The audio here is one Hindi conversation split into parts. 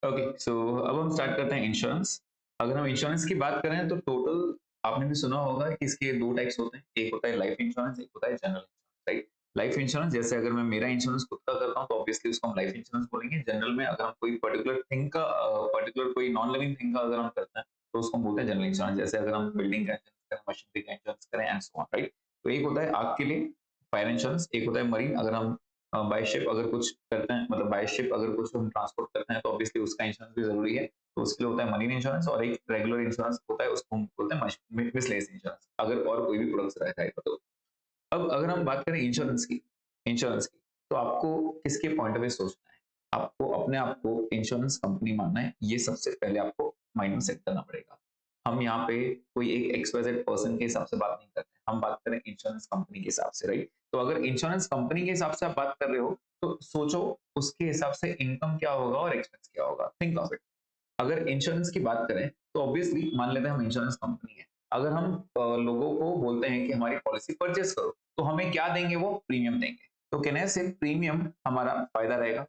ओके, सो अब हम स्टार्ट करते हैं इंश्योरेंस। अगर हम इंश्योरेंस की बात करें तो टोटल आपने भी सुना होगा कि इसके 2 टाइप्स होते हैं। एक होता है लाइफ इंश्योरेंस, एक होता है general insurance, right? Life insurance जैसे अगर मैं मेरा इंश्योरेंस खुद का करता हूँ तो ऑब्वियसली उसको हम लाइफ इंश्योरेंस बोलेंगे। जनरल में अगर हम कोई पर्टिकुलर थिंग का पर्टिकुलर कोई नॉन लिविंग थिंग का अगर हम करते हैं तो उसको हम बोलते हैं जनरल इंश्योरेंस। जैसे अगर हम बिल्डिंग का इंश्योरेंस करें, मशीनरी का इंश्योरेंस करें एंड सो ऑन, राइट? तो एक होता है आग के लिए फायर इंश्योरेंस, एक होता है मरीन अगर हम बाय शिप अगर कुछ करते हैं, मतलब बाय शिप अगर कुछ हम ट्रांसपोर्ट करते हैं तो ऑब्वियसली उसका इंश्योरेंस भी ज़रूरी है। तो उसके लिए होता है मरीन इंश्योरेंस और एक रेगुलर इंश्योरेंस होता है, उसको हम बोलते हैं मिसलेनियस इंश्योरेंस अगर और कोई भी प्रोडक्ट्स रहता है तो। अब अगर हम बात करें इंश्योरेंस की तो आपको किसके पॉइंट ऑफ व्यू सोचना है? आपको अपने आप को इंश्योरेंस कंपनी मानना है, ये सबसे पहले आपको माइंड में सेट करना पड़ेगा। हम यहाँ पे कोई एक एक्स-वाई-ज़ेड पर्सन के हिसाब से बात नहीं कर रहे हैं, हम बात कर रहे हैं इंश्योरेंस कंपनी के हिसाब से, राइट? तो अगर इंश्योरेंस कंपनी के हिसाब से आप बात कर रहे हो, तो सोचो उसके हिसाब से इनकम क्या होगा और एक्सपेंस क्या होगा? Think of it. अगर इंश्योरेंस की बात करें तो ऑब्वियसली मान लेते हैं हम इंश्योरेंस कंपनी है। अगर हम लोगों को बोलते हैं कि हमारी पॉलिसी परचेज़ करो, तो हमें क्या देंगे वो? प्रीमियम देंगे। तो कहने से प्रीमियम हमारा फ़ायदा रहेगा,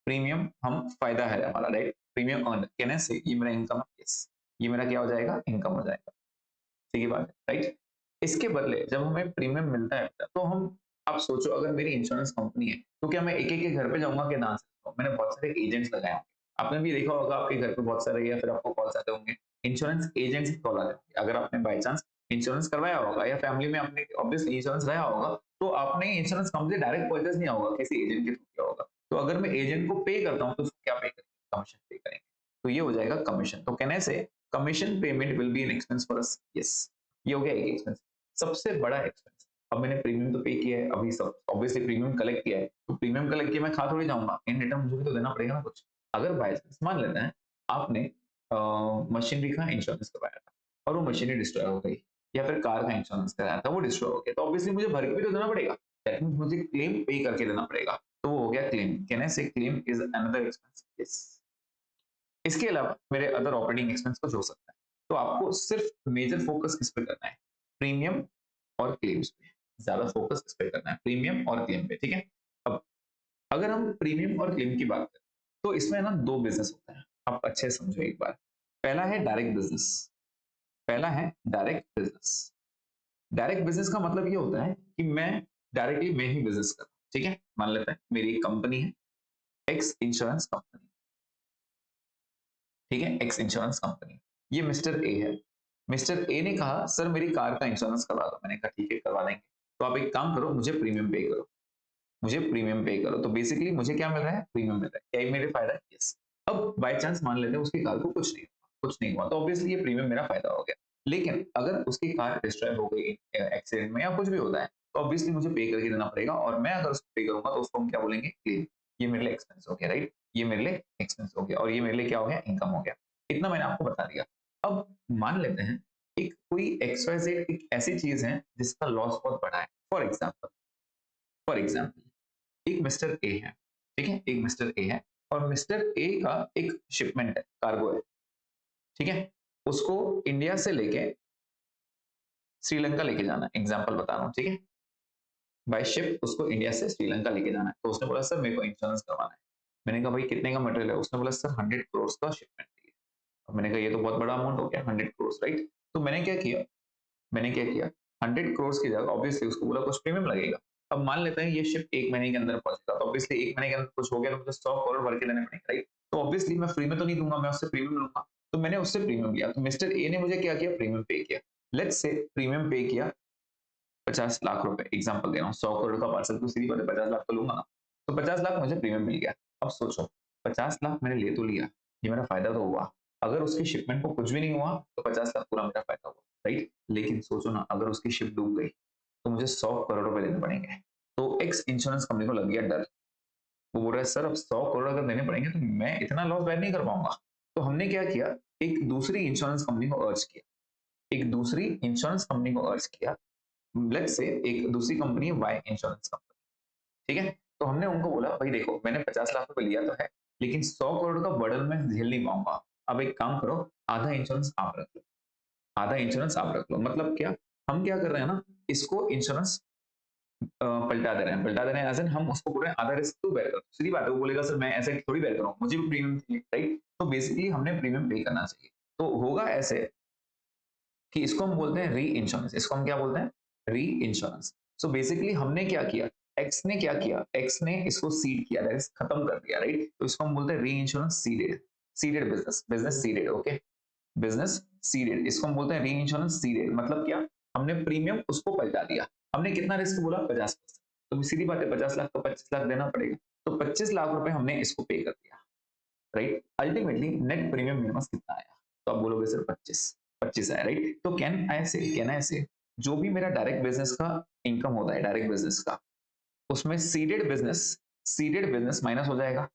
प्रीमियम हम फ़ायदा है हमारा, राइट? प्रीमियम अर्न कहने से ये मेरा इनकम है, यस, ये मेरा क्या हो जाएगा? इनकम हो जाएगा। सीधी बात है, राइट? इसके बदले जब हमें प्रीमियम मिलता है तो हम आप सोचो अगर मेरी इंश्योरेंस कंपनी है, तो क्या मैं एक-एक के घर पे जाऊँगा कि ना? मैंने बहुत सारे एजेंट्स लगाए होंगे। आपने भी देखा होगा आपके घर पे बहुत सारे या फिर आपको कॉल्स आते होंगे, इंश्योरेंस एजेंट्स की कॉल आती है। अगर आपने बाय चांस इंश्योरेंस करवाया होगा या फैमिली में आपने ऑब्वियसली इंश्योरेंस रहा होगा, तो आपने इंश्योरेंस कंपनी से डायरेक्ट परचेज़ नहीं होगा, किसी एजेंट के थ्रू किया होगा। तो अगर मैं एजेंट को पे करता हूँ, तो उसको क्या पे करेंगे? कमीशन पे करेंगे। तो ये हो जाएगा कमीशन। तो कहने से commission payment will be an expense for us, yes. ये हो गया एक एक्सपेंस। सबसे बड़ा एक्सपेंस, अब मैंने प्रीमियम तो पे किया है, अभी सब ऑब्वियसली प्रीमियम कलेक्ट किया है, तो प्रीमियम कलेक्ट किया मैं खा थोड़ी जाऊँगा, इन रिटर्न मुझे भी तो देना पड़ेगा ना कुछ। अगर बाय चांस मान लेते हैं आपने मशीनरी का इंश्योरेंस करवाया था और वो मशीनरी डिस्ट्रॉय हो गई या फिर कार का इंश्योरेंस कराया था वो डिस्ट्रॉय हो गया, तो ऑब्वियसली मुझे भर के भी तो देना पड़ेगा। दैट मीन्स मुझे क्लेम पे करके देना पड़ेगा। तो वो हो गया क्लेम। कहने से claim is another expense, yes. इसके अलावा मेरे अदर ऑपरेटिंग एक्सपेंस कुछ हो सकता है। तो आपको सिर्फ मेजर फोकस किस पे करना है? प्रीमियम और क्लेम्स पे। ज़्यादा फोकस इस पे करना है, प्रीमियम और क्लेम पे, ठीक है? अब अगर हम प्रीमियम और क्लेम की बात करें, तो इसमें ना 2 बिज़नेस होते हैं। आप अच्छे से समझो एक बार। पहला है डायरेक्ट बिज़नेस, पहला है डायरेक्ट बिज़नेस। डायरेक्ट बिज़नेस का मतलब ये होता है कि मैं ही बिज़नेस कर रहा हूँ, ठीक है? मान लेते हैं मेरी एक कंपनी है, एक्स इंश्योरेंस कंपनी। ठीक है, एक्स इंश्योरेंस कंपनी। ये मिस्टर ए है। मिस्टर ए ने कहा सर मेरी कार का इंश्योरेंस करवा दो। मैंने कहा ठीक है करवा देंगे। तो आप एक काम करो मुझे प्रीमियम पे करो। मुझे प्रीमियम पे करो। तो बेसिकली मुझे क्या मिल रहा है? प्रीमियम मिल रहा है। क्या ये मेरे फायदा है? यस। अब बाय चांस मान लेते हैं उसकी कार को कुछ नहीं हुआ तो ऑब्वियसली ये प्रीमियम मेरा फायदा हो गया। लेकिन अगर उसकी कार डिस्ट्रॉय हो गई एक्सीडेंट में या कुछ भी होता है तो ऑब्वियसली मुझे पे करके देना पड़ेगा और मैं अगर उसको पे करूँगा तो उसको हम क्या बोलेंगे? क्लेम। ये मेरे लिए एक्सपेंस हो गया, राइट? ये मेरे लिए एक्सपेंस हो गया और ये मेरे लिए क्या हो गया? इनकम हो गया। इतना मैंने आपको बता दिया। अब मान लेते हैं एक कोई एक्स-वाई-ज़ेड एक ऐसी चीज़ है जिसका लॉस बहुत बड़ा है। फॉर एग्जाम्पल एक मिस्टर ए है, ठीक है? एक मिस्टर ए है और मिस्टर ए का एक शिपमेंट है, कार्गो है, ठीक है? उसको इंडिया से लेके श्रीलंका लेके जाना है, एग्जांपल बता रहा हूँ, ठीक है? बाय शिप उसको इंडिया से श्रीलंका लेके जाना है। तो उसने बोला सर मेरे को इंश्योरेंस करवाना है। मैंने कहा भाई कितने का मटेरियल है? उसने बोला सर 100 करोड़ का शिपमेंट चाहिए। अब मैंने कहा ये तो बहुत बड़ा अमाउंट हो गया 100 करोड़, राइट? तो मैंने क्या किया 100 करोड़ की जगह ऑब्वियसली उसको बोला कुछ प्रीमियम लगेगा। अब मान लेते हैं ये शिप 1 महीने के अंदर पहुँचेगा तो ऑब्वियसली 1 महीने के अंदर कुछ हो गया तो मुझे 100 करोड़ भर के देने पड़ेंगे, राइट? तो ऑब्वियसली मैं फ्री में तो नहीं दूँगा, मैं उससे प्रीमियम लूँगा। तो मैंने उससे प्रीमियम लिया। तो मिस्टर ए ने मुझे क्या किया? प्रीमियम पे किया। लेट्स से प्रीमियम पे किया 50 लाख रुपए, एग्जांपल दे रहा हूँ। 100 करोड़ का पार्सल तो सीधी बात है 50 लाख तो लूँगा ना। तो 50 लाख मुझे प्रीमियम मिल गया। अब सोचो 50 लाख मैंने ले तो लिया, ये मेरा फायदा तो हुआ। अगर उसकी शिपमेंट को कुछ भी नहीं हुआ तो 50 लाख पूरा मेरा फायदा हुआ, राइट? लेकिन सोचो ना अगर उसकी शिप डूब गई तो मुझे 100 करोड़ रुपए देने पड़ेंगे। तो एक्स इंश्योरेंस कंपनी को लग गया डर। वो बोल रहा है सर अब 100 करोड़ अगर देने पड़ेंगे तो मैं इतना लॉस बेयर नहीं कर पाऊँगा। तो हमने क्या किया, एक दूसरी इंश्योरेंस कंपनी को अर्ज किया। एक दूसरी इंश्योरेंस कंपनी को अर्ज किया। लेट्स से एक दूसरी कंपनी है वाई इंश्योरेंस कंपनी, ठीक है? तो हमने उनको बोला भाई देखो मैंने 50 लाख रुपए लिया तो है, लेकिन 100 करोड़ का बर्डन मैं झेल नहीं पाऊँगा। अब एक काम करो आधा इंश्योरेंस आप रख लो, आधा इंश्योरेंस आप रख लो। मतलब क्या? हम क्या कर रहे हैं ना इसको इंश्योरेंस पलटा दे रहे हैं एज़ इन हम उसको बोल रहे हैं आधा रिस्क तू बेयर कर। सीधी बात है, वो बोलेगा सर मैं ऐसे थोड़ी बेयर करूँ, मुझे भी प्रीमियम चाहिए, राइट? तो बेसिकली हमने प्रीमियम पे करना चाहिए। तो होगा ऐसे कि इसको हम बोलते हैं री-इंश्योरेंस। इसको हम क्या बोलते हैं? री-इंश्योरेंस। सो बेसिकली हमने क्या किया? एक्स ने क्या किया? एक्स ने इसको सीड किया, दैट इज़ खत्म कर दिया, राइट? तो इसको हम बोलते हैं reinsurance ceded, ceded business, business ceded, okay? Business ceded, इसको हम बोलते हैं री-इंश्योरेंस सीडेड। मतलब क्या? हमने प्रीमियम उसको पलटा दिया। हमने कितना रिस्क बोला? 50%। तो सीधी बात है 50 लाख तो 25 लाख देना पड़ेगा। तो 25 लाख रुपए हमने इसको पे कर दिया, राइट? अल्टीमेटली नेट प्रीमियम मेरे पास कितना आया? तो आप बोलोगे सर 25, 25 आया, राइट? तो कैन आई से जो भी मेरा डायरेक्ट बिज़नेस का इनकम होता है, डायरेक्ट बिज़नेस का, उसमें सीडेड बिज़नेस माइनस हो जाएगा।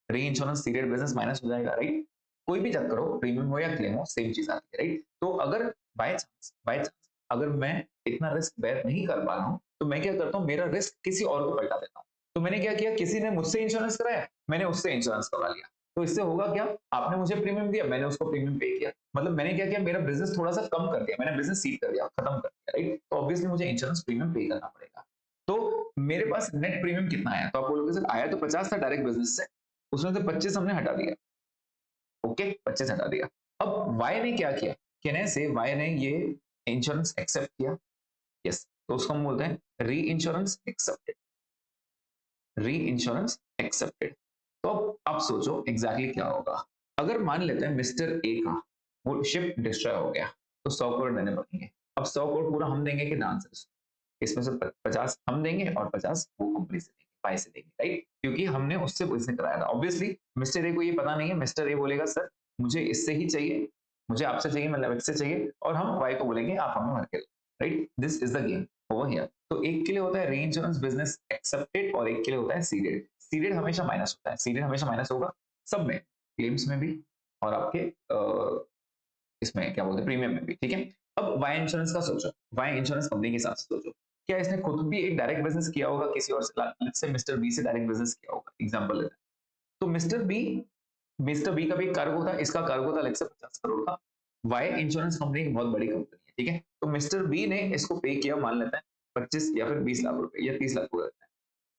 री-इंश्योरेंस सीडेड बिज़नेस माइनस हो जाएगा, राइट? कोई भी चेक करो, प्रीमियम हो या क्लेम हो, सेम चीज़ आती है, राइट? तो अगर बाय चांस अगर मैं इतना रिस्क बेयर नहीं कर पा रहा हूँ, तो मैं क्या करता हूँ, मेरा रिस्क किसी और को पलटा देता हूँ। तो मैंने क्या किया, किसी ने मुझसे इंश्योरेंस कराया, मैंने उससे इंश्योरेंस करवा लिया। तो इससे होगा क्या, आपने मुझे प्रीमियम दिया, मैंने उसको प्रीमियम पे किया। मतलब मैंने क्या किया, मेरा बिज़नेस थोड़ा-सा कम कर दिया, मैंने बिज़नेस सीड कर दिया, खत्म कर दिया, राइट? तो ऑब्वियसली मुझे इंश्योरेंस प्रीमियम पे करना पड़ेगा। तो मेरे पास नेट प्रीमियम कितना आया? तो आप बोलोगे सर आया तो 50 था डायरेक्ट बिज़नेस से, उसमें से 25 हमने हटा दिया। ओके, 25 हटा दिया। अब वाई ने क्या किया? कहने से वाई ने ये इंश्योरेंस एक्सेप्ट किया। यस, तो उसको हम बोलते हैं री इंश्योरेंस एक्सेप्टेड, री इंश्योरेंस एक्सेप्टेड। तो अब आप सोचो एग्जैक्टली क्या होगा। अगर मान लेते हैं मिस्टर ए का वो शिप डिस्ट्रॉय हो गया, तो 100 करोड़ देने पड़ेंगे। अब 100 करोड़ पूरा हम देंगे कि डांस, इसमें से 50 हम देंगे और 50 वो कंपनी से देंगे, बाय से देंगे, राइट? क्योंकि हमने उससे बिजनेस कराया था। ऑब्वियसली मिस्टर ए को ये पता नहीं है, मिस्टर ए बोलेगा सर मुझे इससे ही चाहिए, मुझे आपसे चाहिए, मतलब इससे चाहिए, और हम वाई को बोलेंगे आप हमें भर के दो, right? This is the game over here. तो एक के लिए होता है री इंश्योरेंस बिजनेस एक्सेप्टेड और एक के लिए होता है सीडेड। सीडेड हमेशा माइनस होता है, सीडेड हमेशा माइनस होगा सब में, क्लेम्स में भी और आपके इसमें क्या बोलते हैं प्रीमियम में भी, ठीक है? अब वाई इंश्योरेंस का सोचो, वाई इंश्योरेंस कंपनी के साथ सोचो, क्या इसने खुद भी एक डायरेक्ट बिजनेस किया होगा किसी और से? लेट्स से मिस्टर बी से डायरेक्ट बिजनेस किया होगा, एग्जांपल लेते हैं। तो मिस्टर बी का भी कार्गो था, इसका कार्गो था लेट्स से 50 करोड़ का। वाई इंश्योरेंस कंपनी एक बहुत बड़ी कंपनी है, ठीक है? तो मिस्टर बी ने इसको पे किया, मान लेते हैं 25 या फिर 20 लाख रुपए या 30 लाख हो जाते हैं,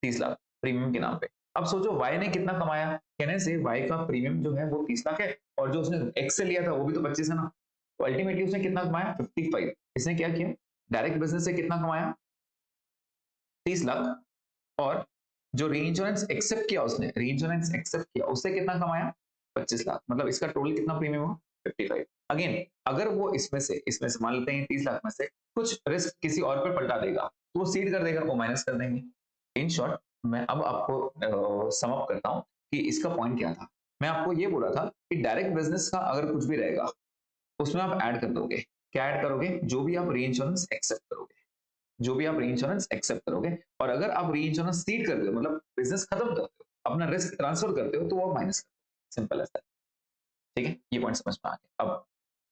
30 लाख प्रीमियम के नाम पे। अब सोचो वाई ने कितना कमाया? कहने से वाई का प्रीमियम जो है वो 30 लाख है, और जो उसने एक्स से लिया था वो भी तो 25 है ना। तो अल्टीमेटली उसने कितना कमाया? 55। इसने क्या किया, डायरेक्ट बिजनेस से कितना कमाया? 30 लाख। और जो री इंश्योरेंस एक्सेप्ट किया, उसने री इंश्योरेंस एक्सेप्ट किया, उससे कितना कमाया? 25 लाख। मतलब इसका टोटल कितना प्रीमियम हुआ? 55। अगेन अगर वो इसमें से मान लेते हैं 30 लाख में से कुछ रिस्क किसी और पे पलटा देगा, तो वो सीड कर देगा, वो माइनस कर देंगे। इन शॉर्ट मैं अब आपको सम अप करता हूँ कि इसका पॉइंट क्या था। मैं आपको ये बोला था कि डायरेक्ट बिजनेस का अगर कुछ भी रहेगा, उसमें आप ऐड कर दोगे। क्या ऐड करोगे? जो भी आप री-इंश्योरेंस एक्सेप्ट करोगे, जो भी आप री-इंश्योरेंस एक्सेप्ट करोगे, और अगर आप री-इंश्योरेंस सीड करते हो, मतलब बिज़नेस खत्म करते हो, अपना रिस्क ट्रांसफर करते हो, तो वो आप माइनस कर दो। Simple as that. ठीक है? ये पॉइंट समझ में आ गया। अब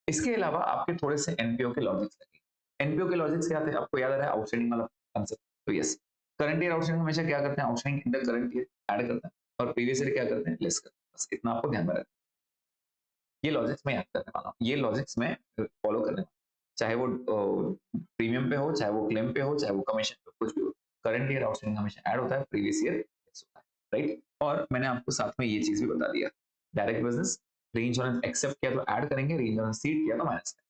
इसके अलावा आपके थोड़े से एनपीओ के लॉजिक्स लगेंगे। एनपीओ के लॉजिक्स क्या थे? आपको याद आ रहा है आउटस्टैंडिंग वाला कांसेप्ट? तो यस, करंट ईयर आउटस्टैंडिंग हमेशा क्या करते हैं? Outstanding in the current year add करते हैं, और प्रीवियस ईयर क्या करते हैं? लेस करते हैं। बस इतना आपको ध्यान में रखना। ये लॉजिक्स मैं याद करने वाला हूँ, ये लॉजिक्स मैं फॉलो करने वाला हूँ। चाहे वो प्रीमियम पे हो, चाहे वो क्लेम पे हो, चाहे वो कमीशन पे, कुछ भी हो। करंट ईयर आउटस्टैंडिंग हमेशा ऐड होता है, प्रीवियस ईयर लेस होता है, राइट? और मैंने आपको साथ में ये चीज़ भी बता दिया, डायरेक्ट बिज़नेस री-इंश्योरेंस एक्सेप्ट किया तो ऐड करेंगे, री-इंश्योरेंस सीड किया तो माइनस करेंगे।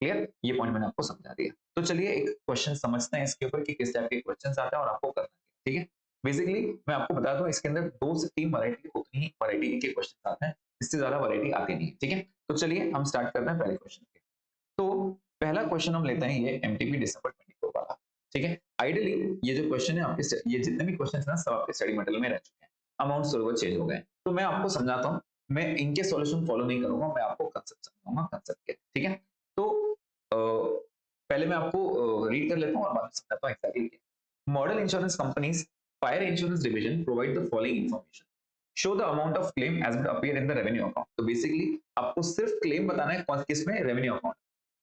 क्लियर? ये पॉइंट मैंने आपको समझा दिया। तो चलिए एक क्वेश्चन समझते हैं इसके ऊपर कि किस टाइप के क्वेश्चंस आते हैं और आपको करना है, ठीक है? बेसिकली मैं आपको बता दूं इसके अंदर 2 से 3 वैरायटी, उतनी ही वैरायटी के क्वेश्चन आते हैं, इससे ज्यादा वैरायटी आती नहीं है, ठीक है? तो चलिए हम स्टार्ट करते हैं पहले क्वेश्चन से। तो पहला क्वेश्चन हम लेते हैं ये एमटीपी दिसंबर 24 वाला, ठीक है? आइडियली ये जो क्वेश्चन है आपके ये जितने भी क्वेश्चन है ना, सब आपके स्टडी मटेरियल में रह चुके हैं। अमाउंट थोड़े चेंज हो गए हैं। तो मैं आपको समझाता हूँ, मैं इनके सॉल्यूशन फॉलो नहीं करूंगा, मैं आपको कांसेप्ट समझाऊंगा, कांसेप्ट के, ठीक है? तो पहले मैं आपको रीड कर लेता हूँ और बाद में समझाता हूँ एग्जैक्टली क्या। Model insurance companies fire insurance division provide the following information, show the amount of claim as it appear in the revenue account. तो बेसिकली आपको सिर्फ क्लेम बताना है, किस में? Revenue account.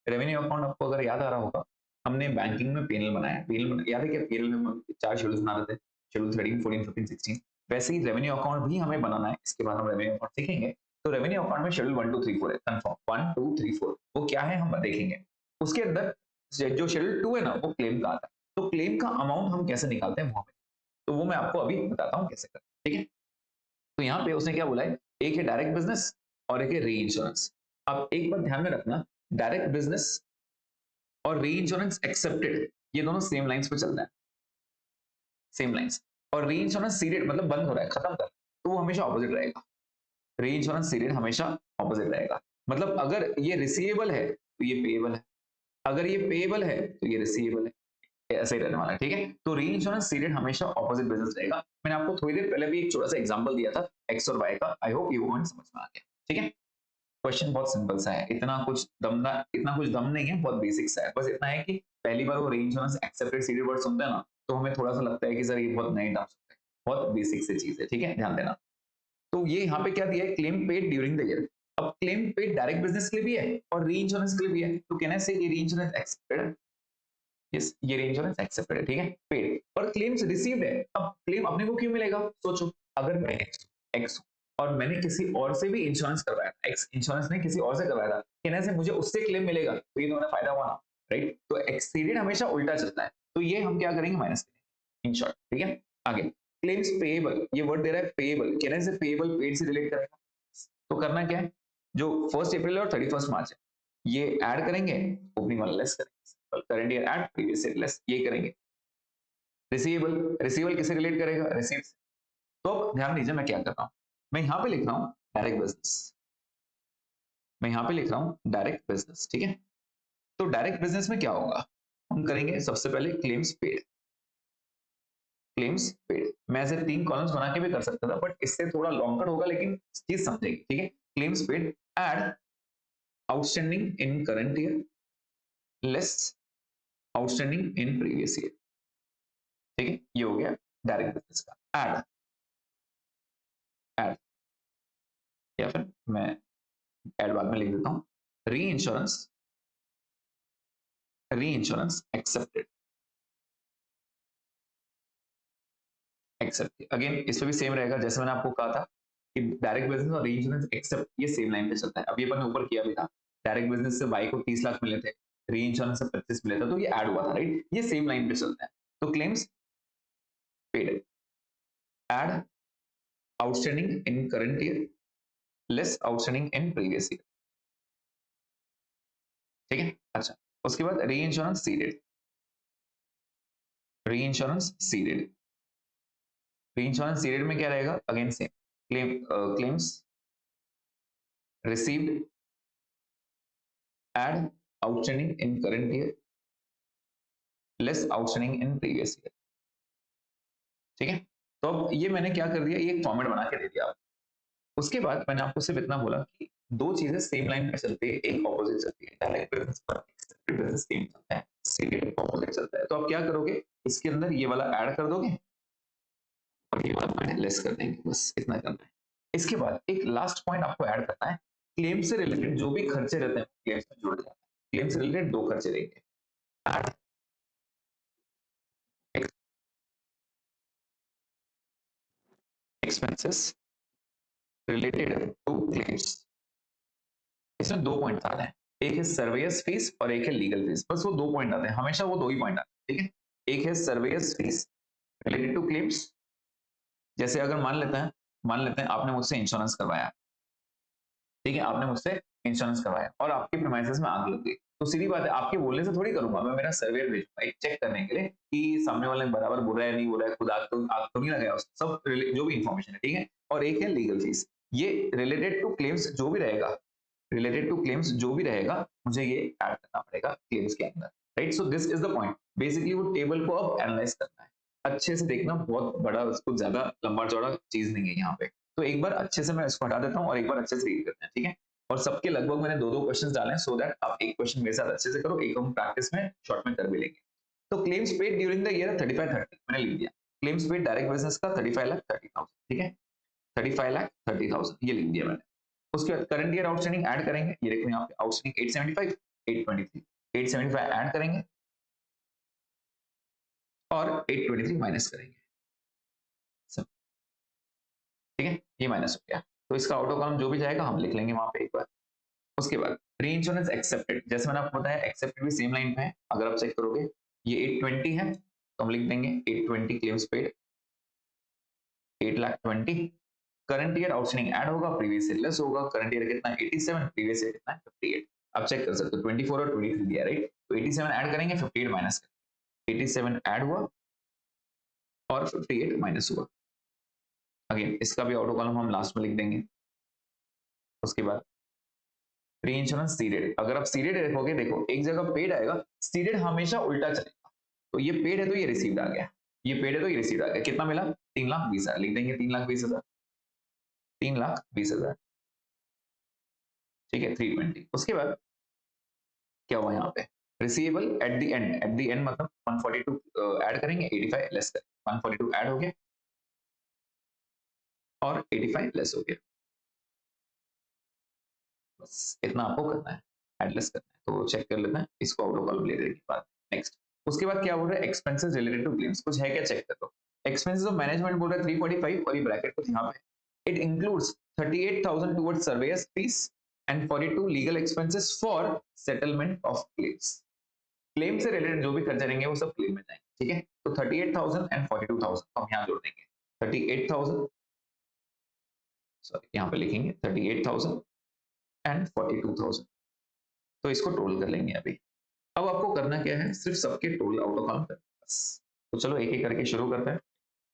रेवेन्यू अकाउंट आपको अगर याद आ रहा होगा, हमने बैंकिंग में पीएनएल बनाया, पीएनएल याद है क्या? पीएनएल में हम 4 शेड्यूल्स बना रहे थे, शेड्यूल 13, 14, 15, 16। वैसे ही रेवेन्यू अकाउंट भी हमें बनाना है, इसके बाद हम रेवेन्यू अकाउंट सीखेंगे। तो रेवेन्यू अकाउंट में शेड्यूल 1 2 3 4 है, कंफर्म 1 2 3 4 वो क्या है हम देखेंगे। उसके अंदर जो शेड्यूल 2 है ना, वो क्लेम का आता है। तो क्लेम का अमाउंट हम कैसे निकालते हैं वहां पे, तो वो मैं आपको अभी बताता हूँ कैसे करते हैं, ठीक है। तो यहाँ पे उसने क्या बोला है, एक है डायरेक्ट बिजनेस और एक है री इंश्योरेंस। अब एक बात ध्यान में रखना, डायरेक्ट बिजनेस और री इंश्योरेंस एक्सेप्टेड, ये दोनों सेम लाइंस पे चलता है, सेम लाइंस। और री इंश्योरेंस सीडेड मतलब बंद हो रहा है, खत्म कर रहा है, तो वो हमेशा ऑपोजिट रहेगा। री इंश्योरेंस सीडेड हमेशा ऑपोजिट रहेगा। मतलब अगर ये रिसीवेबल है तो ये पेएबल है, अगर ये पेएबल है तो ये रिसीवेबल है, ऐसे ही रहने वाला है, ठीक है। तो री इंश्योरेंस सीडेड हमेशा ऑपोजिट बिजनेस रहेगा। मैंने आपको थोड़ी देर पहले भी एक छोटा सा एग्जांपल दिया था एक्स और वाई का, आई होप ये पॉइंट समझ में आ गया, ठीक है। क्वेश्चन बहुत सिंपल सा है, इतना कुछ दम नहीं है, बहुत बेसिक सा है। बस इतना है कि पहली बार वो री इंश्योरेंस एक्सेप्टेड सीडेड वर्ड सुनते हैं ना, तो हमें थोड़ा सा लगता है कि सर ये बहुत नए टर्म्स है, बहुत बेसिक सी चीज है, ठीक है, ध्यान देना। तो ये यहाँ पे क्या दिया है, claim paid during the year. अब क्लेम पेड डायरेक्ट बिजनेस के लिए भी है और री इंश्योरेंस के लिए भी है, तो कहना से ये री इंश्योरेंस एक्सेप्टेड, यस ये री इंश्योरेंस एक्सेप्टेड है, ठीक है, पेड। और क्लेम्स रिसीव्ड है, अब क्लेम अपने को क्यों मिलेगा, सोचो, अगर मैं एक्स और मैंने किसी और से भी इंश्योरेंस करवाया, एक्स इंश्योरेंस ने किसी और से करवाया था, कहने से मुझे उससे क्लेम मिलेगा, तो ये तो मेरा फायदा हुआ ना, राइट। तो एक्सीडेंट हमेशा उल्टा चलता है, तो ये हम क्या करेंगे, माइनस करेंगे, इन शॉर्ट, ठीक है। आगे क्लेम्स पेएबल, ये वर्ड दे रहा है पेएबल, कहने से पेएबल पेड से रिलेट करेगा, तो करना क्या है, जो 1 अप्रैल और 31 मार्च है, ये ऐड करेंगे, ओपनिंग वाला लेस करेंगे, current year add, previous year less, ये करेंगे। रिसीवेबल, रिसीवेबल किसे रिलेट करेगा, रिसीव्स। तो अब ध्यान दीजिए मैं क्या कर रहा हूं, मैं यहां पे लिख रहा हूं डायरेक्ट बिजनेस, मैं यहां पे लिख रहा हूं डायरेक्ट बिजनेस, ठीक है। तो डायरेक्ट बिजनेस में क्या होगा, हम करेंगे सबसे पहले क्लेम्स पेड, क्लेम्स पेड। मैं ऐसे 3 कॉलम्स बना के भी कर सकता था, बट इससे थोड़ा लॉन्गर होगा, लेकिन चीज समझेगी, ठीक है। Claims paid ad outstanding in current year less outstanding in previous year, ठीक है, ये हो गया डायरेक्ट बिजनेस का ऐड, ऐड, या फिर मैं ऐड बाद में लिख देता हूं, री इंश्योरेंस, री इंश्योरेंस एक्सेप्टेड, एक्सेप्ट। अगेन इसमें भी सेम रहेगा, जैसे मैंने आपको कहा था कि डायरेक्ट बिजनेस और री इंश्योरेंस एक्सेप्ट ये सेम लाइन पे चलता है। अब ये अपन ने ऊपर किया भी था, डायरेक्ट बिजनेस से बाई को 30 लाख मिले थे, री इंश्योरेंस से 25 मिले थे, तो ये ऐड हुआ था, राइट, ये सेम लाइन पे चलता है। तो claims paid ad outstanding in current year less outstanding in previous year, ठीक है। अच्छा, उसके बाद री इंश्योरेंस सीडेड, री इंश्योरेंस सीडेड, री इंश्योरेंस सीडेड में क्या रहेगा, again same, claims received add outstanding in current year less outstanding in previous year, ठीक है। तो अब ये मैंने क्या कर दिया, ये एक फॉर्मेट बना के दे दिया आपको। उसके बाद मैंने आपको सिर्फ इतना बोला कि दो चीजें सेम लाइन पे चलती है, एक ऑपोजिट चलती है, डायरेक्ट बिजनेस पर एक्सेप्टेड बिजनेस सेम चलता है, सीडेड ऑपोजिट चलता है। तो आप क्या करोगे, इसके अंदर ये वाला ऐड कर दोगे और ये वाला मैंने लेस कर देंगे, बस इतना करना है। इसके बाद एक लास्ट पॉइंट आपको ऐड करना है, क्लेम से रिलेटेड जो भी खर्चे रहते हैं क्लेम से जुड़ जाते हैं, क्लेम से रिलेटेड 2 खर्चे देंगे, add expenses related to claims. इसमें 2 पॉइंट आते हैं, एक है सर्वेयर्स फीस और एक है लीगल फीस, बस वो 2 पॉइंट आते हैं, हमेशा वो 2 ही पॉइंट आते हैं, ठीक है। एक है surveyors fees related to claims, जैसे अगर मान लेते हैं आपने मुझसे इंश्योरेंस करवाया, ठीक है, आपने मुझसे इंश्योरेंस करवाया और आपके प्रीमाइसेस में आग लग गई, तो सीधी बात है आपके बोलने से थोड़ी करूंगा, मैं मेरा सर्वेयर भेजूंगा एक चेक करने के लिए कि सामने वाले ने बराबर बोल रहा है नहीं बोल रहा है, खुद आग तो नहीं लगाया उसने, सब जो भी इंफॉर्मेशन है, ठीक है। और एक है लीगल फीस, ये रिलेटेड टू क्लेम्स जो भी रहेगा, रिलेटेड टू क्लेम्स जो भी रहेगा मुझे ये ऐड करना पड़ेगा क्लेम्स के अंदर, right. So this is the point, basically वो टेबल को अब एनालाइज करना है, अच्छे से देखना, बहुत बड़ा कुछ ज्यादा लंबा चौड़ा चीज नहीं है यहाँ पे। तो एक बार अच्छे से मैं इसको हटा देता हूँ और एक बार अच्छे से रीड करते हैं, ठीक है। और सबके लगभग मैंने 2-2 क्वेश्चन डाले हैं, सो दैट आप एक क्वेश्चन मेरे साथ अच्छे से करो, एक हम प्रैक्टिस में शॉर्ट में कर भी लेंगे। तो claims paid during the year 35-30 मैंने लिख दिया, क्लेम्स पेड डायरेक्ट बिजनेस का 35,30,000, ठीक है, 35,30,000 ये लिख दिया मैंने। उसके बाद करंट ईयर आउटस्टैंडिंग ऐड करेंगे, ये देखो यहाँ पे आउटस्टैंडिंग 875, 823, 875 ऐड करेंगे और 823 माइनस करेंगे, सब, ठीक है, ये माइनस हो गया। तो इसका ऑटो कॉलम जो भी जाएगा हम लिख लेंगे वहां पे एक बार। उसके बाद री इंश्योरेंस एक्सेप्टेड, जैसे मैंने आपको बताया एक्सेप्टेड भी सेम लाइन पे है, अगर आप चेक करोगे ये 820 है तो हम लिख देंगे 820 claims paid, 8,20,000। Current year outstanding add होगा, प्रीवियस ईयर लेस होगा। करंट ईयर कितना 87, प्रीवियस ईयर कितना 58। आप चेक कर सकते हो 24 और 23 दिया, राइट? तो 87 ऐड करेंगे, 58 माइनस करेंगे। 87 ऐड हुआ और 58 माइनस हुआ। अगेन इसका भी ऑटो कॉलम हम लास्ट में लिख देंगे। उसके बाद री इंश्योरेंस सीडेड, अगर आप सीडेड देखोगे, देखो एक जगह पेड आएगा, सीडेड हमेशा उल्टा चलेगा। तो ये पेड है तो ये रिसीव्ड आ गया, ये पेड है तो ये रिसीव्ड आ गया। कितना मिला? 3,20,000 लिख देंगे, 3,20,000, 3,20,000, ठीक है 320। उसके बाद क्या हुआ यहाँ पे? रिसीवेबल एट द एंड मतलब 142 ऐड करेंगे, 85 लेस करेंगे। 142 ऐड हो गया और 85 लेस हो गया। बस इतना आपको करना है, ऐड लेस करना है। तो चेक कर लेते हैं इसको आउट ऑफ कॉलम ले लेने के बाद। नेक्स्ट उसके बाद क्या बोल रहा है? एक्सपेंसेस रिलेटेड टू क्लेम्स, कुछ है क्या चेक कर लो। एक्सपेंसेस ऑफ मैनेजमेंट बोल रहा है 345 और ये ब्रैकेट कुछ यहाँ पे, it includes 38,000 towards surveyor's fees and 42 legal expenses for settlement of claims. Claim से रिलेटेड जो भी खर्चे रहेंगे वो सब क्लेम में जाएंगे, ठीक है? तो 38,000 एंड 42,000 हम यहाँ जोड़ देंगे। 38,000, सॉरी यहाँ पे लिखेंगे 38,000 एंड 42,000। तो इसको टोटल कर लेंगे अभी। अब आपको करना क्या है? सिर्फ सबके टोटल आउट ऑफ कॉलम करना है बस। तो चलो एक एक करके शुरू करते हैं।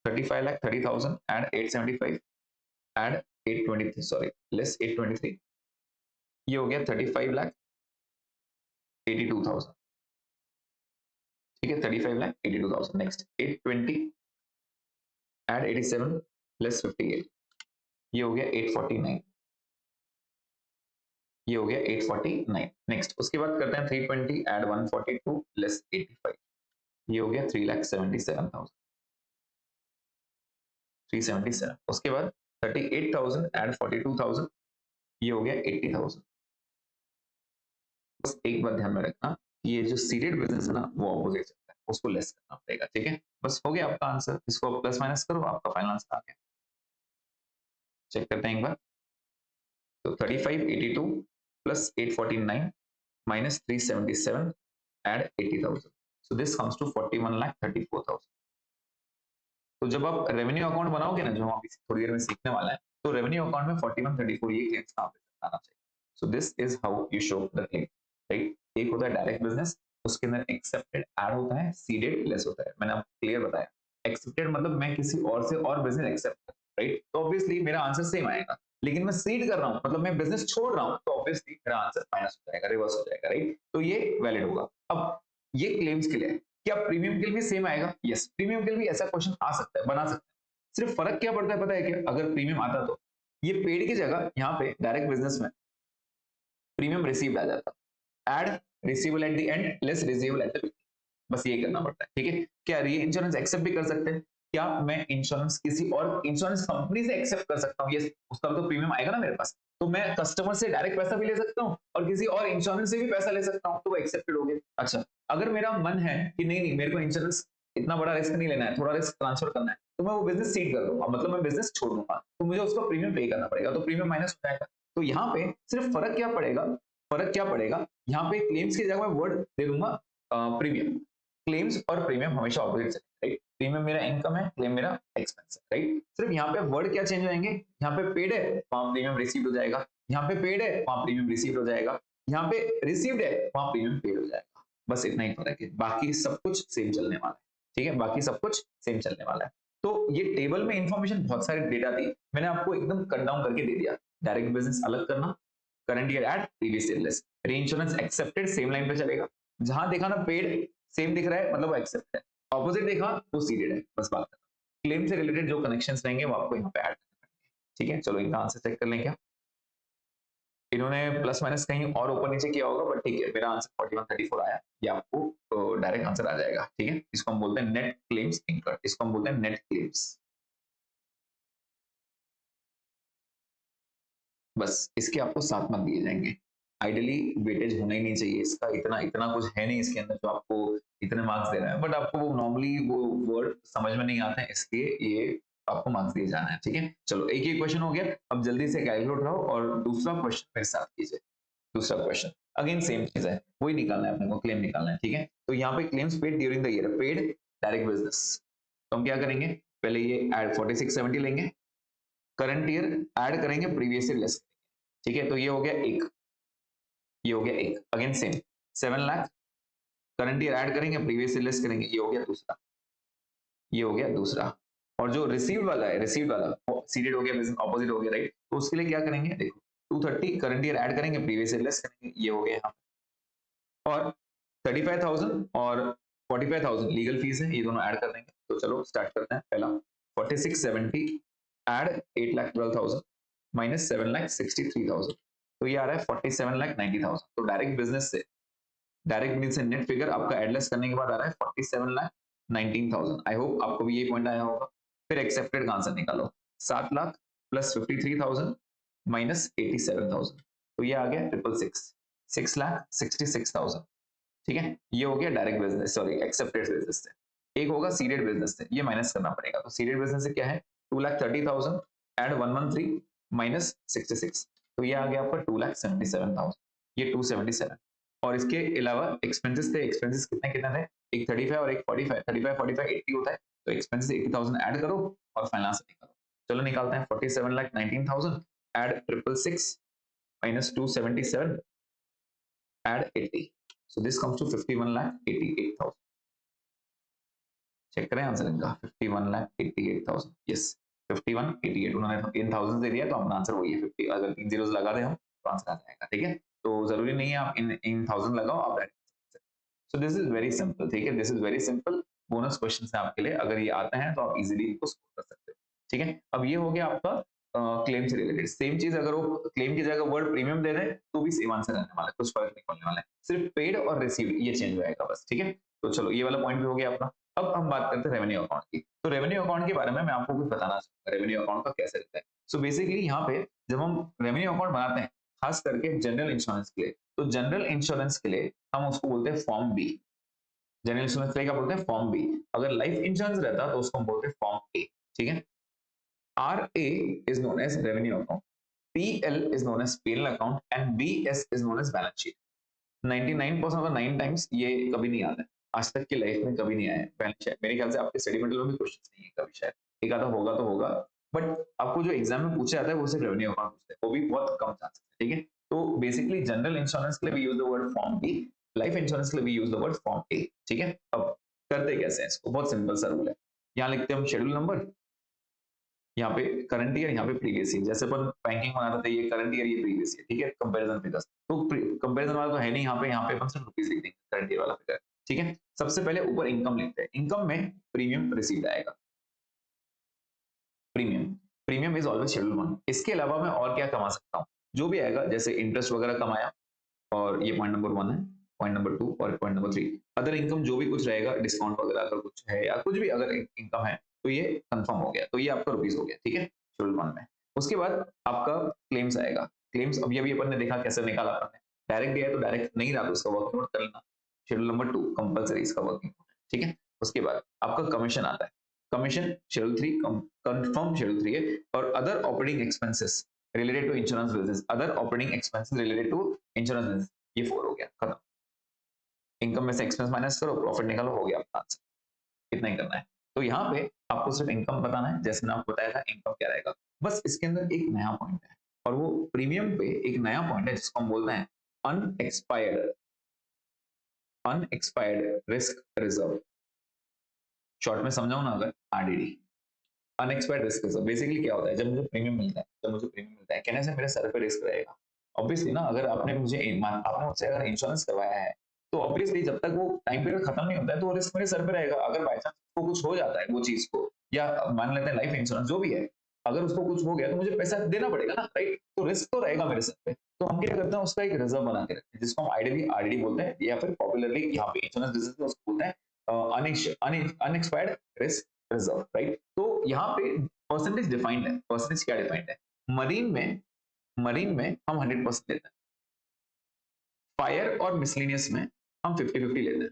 35,30,000 एंड 875 एंड 823, सॉरी लेस 823, ये हो गया 35,82,000, ठीक है 35,82,000। नेक्स्ट 820 एड 87 प्लस 58, ये हो गया 849, ये हो गया 849। नेक्स्ट उसके बाद करते हैं 320 एड 142 प्लस 85, ये हो गया 3,77,000, 377। उसके बाद 38,000 एड 42,000, ये हो गया 80,000। बस एक बात ध्यान में रखना, ये जो सीडेड बिजनेस है ना वो ऑपोजिट चलता है, उसको लेस करना पड़ेगा, ठीक है? बस हो गया आपका आंसर, इसको प्लस माइनस करो, आपका फाइनल आंसर आ गया। चेक करते हैं एक बार। तो 3582 plus 849 minus 377 add 80,000, so this comes to 41,34,000। तो जब आप रेवेन्यू अकाउंट बनाओगे ना, जो हम अभी थोड़ी देर में सीखने वाला है, तो रेवेन्यू अकाउंट में 4134 ये क्लेम्स कहां पे आना चाहिए। So this is how you show the claim, right? एक होता है डायरेक्ट बिजनेस, उसके अंदर एक्सेप्टेड ऐड होता है, सीडेड लेस होता है। मैंने आपको क्लियर बताया, एक्सेप्टेड मतलब मैं किसी और से और बिजनेस एक्सेप्ट कर, राइट? तो ऑब्वियसली मेरा आंसर सेम आएगा। लेकिन मैं सीड कर रहा हूं मतलब मैं बिजनेस छोड़ रहा हूं, तो ऑब्वियसली मेरा आंसर माइनस हो जाएगा, रिवर्स हो जाएगा, राइट? तो ये वैलिड होगा। अब ये क्लेम्स के लिए है। क्या प्रीमियम के लिए भी सेम आएगा? यस, प्रीमियम के लिए भी ऐसा क्वेश्चन आ सकता है, बना सकते हैं। सिर्फ फर्क क्या पड़ता है पता है क्या? अगर प्रीमियम आता तो ये पेड की जगह यहाँ पे डायरेक्ट बिजनेस में प्रीमियम रिसीव्ड आ जाता, add receivable at the end less receivable at the beginning. बस ये करना पड़ता है, ठीक है? क्या री इंश्योरेंस एक्सेप्ट भी कर सकते हैं? क्या मैं इंश्योरेंस किसी और इंश्योरेंस कंपनी से एक्सेप्ट कर सकता हूँ? यस, उसका तो प्रीमियम आएगा ना मेरे पास। तो मैं कस्टमर से डायरेक्ट पैसा भी ले सकता हूँ और किसी और इंश्योरेंस से भी पैसा ले सकता हूँ, तो वो एक्सेप्टेड हो गया। अच्छा, अगर मेरा मन है कि नहीं नहीं मेरे को इंश्योरेंस इतना बड़ा रिस्क नहीं लेना है, थोड़ा रिस्क ट्रांसफर करना है, तो मैं वो बिजनेस सीड कर दूंगा, मतलब मैं बिजनेस छोड़ दूंगा, तो मुझे उसका प्रीमियम पे करना पड़ेगा, तो प्रीमियम माइनस हो जाएगा। तो यहाँ पे सिर्फ फर्क क्या पड़ेगा? फर्क क्या पड़ेगा? यहाँ पे क्लेम्स की जगह मैं वर्ड दे दूंगा प्रीमियम। क्लेम्स और प्रीमियम हमेशा ऑपोजिट से, राइट? प्रीमियम मेरा इनकम है, क्लेम मेरा एक्सपेंस है, राइट? सिर्फ यहाँ पे वर्ड क्या चेंज होंगे, यहाँ पे पेड है वहां प्रीमियम रिसीव्ड हो जाएगा, यहाँ पे पेड है वहां प्रीमियम रिसीव्ड हो जाएगा, यहाँ पे रिसीव्ड है वहां प्रीमियम पेड हो जाएगा। बस इतना ही फर्क है, बाकी सब कुछ सेम चलने वाला है, ठीक है? बाकी सब कुछ सेम चलने वाला है। तो ये टेबल में इंफॉर्मेशन बहुत सारे डेटा थी, मैंने आपको एकदम कट डाउन करके दे दिया। डायरेक्ट बिजनेस अलग करना, current year add, previous year less, reinsurance accepted same line पे चलेगा, जहां देखा ना पेड सेम दिख रहा है मतलब वो एक्सेप्ट है, ऑपोजिट देखा वो सीडेड है। बस बात खत्म। क्लेम से रिलेटेड जो कनेक्शंस रहेंगे वो आपको यहाँ पे ऐड करने पड़ेंगे, ठीक है? चलो इनका आंसर चेक कर लें क्या। इन्होंने प्लस माइनस कहीं और ऊपर नीचे किया होगा, बट ठीक है मेरा आंसर 4134 आया। ये आपको डायरेक्ट आंसर आ जाएगा, ठीक है? इसको हम बोलते हैं नेट क्लेम्स इनकर्ड, इसको हम बोलते हैं नेट क्लेम्स। बस इसके आपको 7 मार्क दिए जाएंगे। आइडियली वेटेज होना ही नहीं चाहिए इसका, इतना इतना कुछ है नहीं इसके अंदर जो आपको इतने मार्क्स दे रहा है, बट आपको वो नॉर्मली वो वर्ड समझ में नहीं आते हैं, इसलिए ये आपको मार्क्स दिए जाना है, ठीक है? चलो एक ही क्वेश्चन हो गया, अब जल्दी से कैलकुलेट उठाओ और दूसरा क्वेश्चन मेरे साथ कीजिए। दूसरा क्वेश्चन अगेन सेम चीज है, वही निकालना है अपने को, क्लेम निकालना है, ठीक है। तो यहाँ पे claims paid during the year, paid direct business, तो हम क्या करेंगे, पहले ये ऐड 4670 लेंगे, करंट ईयर ऐड करेंगे प्रीवियस ईयर लेस, ठीक है। तो ये हो गया एक, ये हो गया एक, again same 7 lakh, current year add करेंगे प्रीवियस ईयर लेस करेंगे, ये हो गया दूसरा, ये हो गया दूसरा। और जो रिसीव्ड वाला है, रिसीव्ड वाला सीडेड हो गया, बिजनेस ऑपोजिट हो गया, राइट। तो उसके लिए क्या करेंगे, देखो 230 करंट ईयर ऐड करेंगे प्रीवियस ईयर लेस करेंगे, ये हो गया यहाँ पे। और 35,000 और 45,000 लीगल फीस है, ये दोनों ऐड कर देंगे। तो चलो स्टार्ट करते हैं। पहला 4670 ऐड 8,12,000 माइनस 7,63,000, तो ये आ रहा है 47,90,000। तो डायरेक्ट बिजनेस से, डायरेक्ट बिजनेस से नेट फिगर आपका एडलेस करने के बाद आ रहा है 47,19,000। आई होप आपको भी ये पॉइंट आया होगा। फिर एक्सेप्टेड का आंसर निकालो, 7 लाख प्लस 53,000 माइनस 87,000, तो ये आ गया 666, 6,66,000, ठीक है। ये हो गया direct business, sorry accepted business से। एक होगा सीडेड बिजनेस से, ये माइनस करना पड़ेगा। तो सीडेड बिजनेस से क्या है, 2,30,000 एड 113 माइनस 66, तो ये आ गया आपका 2,77,000, ये 277। और इसके अलावा एक्सपेंसेस थे, एक्सपेंसेस कितने कितने थे, एक 35 और एक 45, 35 45 80 होता है, तो एक्सपेंसेस 80,000 ऐड करो और फाइनल आंसर निकालो। चलो निकालते हैं, 47,19,000 add 666 minus 277 add 80, so this comes to 51,88,000। Check करें आंसर इनका, 51,88,000, यस 51,88, उन्होंने इन थाउजेंड से दिया तो अपना आंसर वही है 50, अगर 3 जीरोस लगा दे हम तो आंसर आ जाएगा, ठीक है। तो जरूरी नहीं है आप इन थाउजेंड लगाओ, आप direct. So this is very simple, ठीक है, this is very simple. Bonus question है आपके लिए, अगर ये आते हैं तो आप इजीली इनको स्कोर कर सकते हो, ठीक है। अब ये हो गया आपका क्लेम से रिलेटेड। सेम चीज अगर वो क्लेम की जगह वर्ड प्रीमियम दे रहे तो भी सेम आंसर रहने वाला है, कुछ फर्क नहीं पड़ने वाला है, सिर्फ पेड और रिसीव्ड ये चेंज होएगा बस, ठीक है। तो चलो ये वाला पॉइंट भी हो गया अपना। अब हम बात करते हैं रेवेन्यू अकाउंट की। तो रेवेन्यू अकाउंट के बारे में मैं आपको कुछ बताना चाहूंगा, रेवेन्यू अकाउंट का कैसे रहता है। सो बेसिकली यहाँ पे जब हम रेवेन्यू अकाउंट बनाते हैं, खास करके जनरल इंश्योरेंस के लिए, तो जनरल इंश्योरेंस के लिए हम उसको बोलते हैं फॉर्म बी। जनरल इंश्योरेंस के लिए क्या बोलते हैं, फॉर्म बी। अगर लाइफ इंश्योरेंस रहता तो उसको हम बोलते हैं फॉर्म ए, ठीक है। RA is known as revenue account, PL is known as P&L account and BS is known as balance sheet। 99% of 9 times ये कभी नहीं आता है, आज तक की लाइफ में कभी नहीं आया बैलेंस शीट। मेरे ख्याल से आपके स्टडी मटेरियल में भी क्वेश्चन नहीं है कभी, शायद एक आधा होगा तो होगा, बट आपको जो एग्जाम में पूछा जाता है वो सिर्फ रेवेन्यू अकाउंट पूछते हैं, वो भी बहुत कम चांसेस है, ठीक है। तो बेसिकली जनरल इंश्योरेंस के लिए we use the word form B, life insurance के लिए we use the word form A, ठीक है। अब करते कैसे हैं इसको, बहुत सिंपल सा रूल है। यहाँ लिखते हैं हम शेड्यूल नंबर, यहाँ पे करंट ईयर, यहाँ पे प्रीवियस ईयर। जैसे अपन बैंकिंग बनाते थे, ये करंट ईयर, ये प्रीवियस ईयर, ठीक है, कंपैरिजन फिगर्स। तो कंपैरिजन वाला तो है नहीं यहाँ पे अपन सिर्फ रुपीस लिख देंगे, करंट ईयर वाला फिगर, ठीक है। सबसे पहले ऊपर इनकम लिखते हैं, इनकम में प्रीमियम रिसीव्ड आएगा, premium, premium is always schedule 1। इसके अलावा मैं और क्या कमा सकता हूँ, जो भी आएगा, जैसे इंटरेस्ट वगैरह कमाया, और ये पॉइंट नंबर 1 है, पॉइंट नंबर 2 और पॉइंट नंबर 3 अदर इनकम, जो भी कुछ रहेगा, डिस्काउंट वगैरह अगर कुछ है या कुछ भी अगर इनकम है, तो ये कंफर्म हो गया, तो ये आपका रुपीस हो गया, ठीक है, शेड्यूल 1 में। उसके बाद आपका क्लेम्स आएगा। क्लेम्स अभी अभी अपन ने देखा कैसे निकाला अपन ने, डायरेक्ट दिया है तो डायरेक्ट नहीं रहा तो उसका वर्किंग नोट कर लेना, शेड्यूल नंबर 2 कंपलसरी इसका वर्किंग नोट, ठीक है। उसके बाद आपका कमीशन आता है, कमीशन शेड्यूल 3 कंफर्म शेड्यूल 3 है। और other operating expenses related to insurance business, other operating expenses related to insurance business, ये 4 हो गया, खत्म। इनकम में से एक्सपेंस माइनस करो, प्रॉफिट निकालो, हो गया आपका आंसर। इतना ही करना है। तो यहाँ पे आपको सिर्फ इनकम बताना है, जैसे मैंने आपको बताया था इनकम क्या रहेगा। बस इसके अंदर एक नया पॉइंट है, और वो प्रीमियम पे एक नया पॉइंट है जिसको हम बोलते हैं unexpired, unexpired risk reserve. Short में समझाऊं ना, अगर RDD, unexpired risk reserve. Basically क्या होता है, जब मुझे प्रीमियम मिलता है, जब मुझे प्रीमियम मिलता है, कहने से मेरे सर पे रिस्क रहेगा। ऑब्वियसली ना, अगर आपने मुझसे अगर इंश्योरेंस करवाया है, तो ऑब्वियसली जब तक वो टाइम पीरियड खत्म नहीं होता है तो वो रिस्क मेरे सर पे रहेगा। अगर बाय चांस को कुछ हो जाता है वो चीज को, या मान लेते हैं लाइफ इंश्योरेंस जो भी है, अगर उसको कुछ हो गया तो मुझे पैसा देना पड़ेगा ना, राइट। तो रिस्क तो रहेगा मेरे सर पे, तो हम क्या करते हैं, उसका एक रिजर्व बना के रखते हैं, जिसको हम आईडीडी बोलते हैं, या फिर पॉपुलरली यहाँ पे इंश्योरेंस बिजनेस में उसको बोलते हैं अनएक्सपायर्ड रिस्क रिजर्व, राइट। तो यहाँ पे परसेंटेज डिफाइंड है, परसेंटेज क्या डिफाइंड है, मरीन में हम 100% लेते हैं, फायर और मिसलेनियस में हम 50-50 लेते हैं।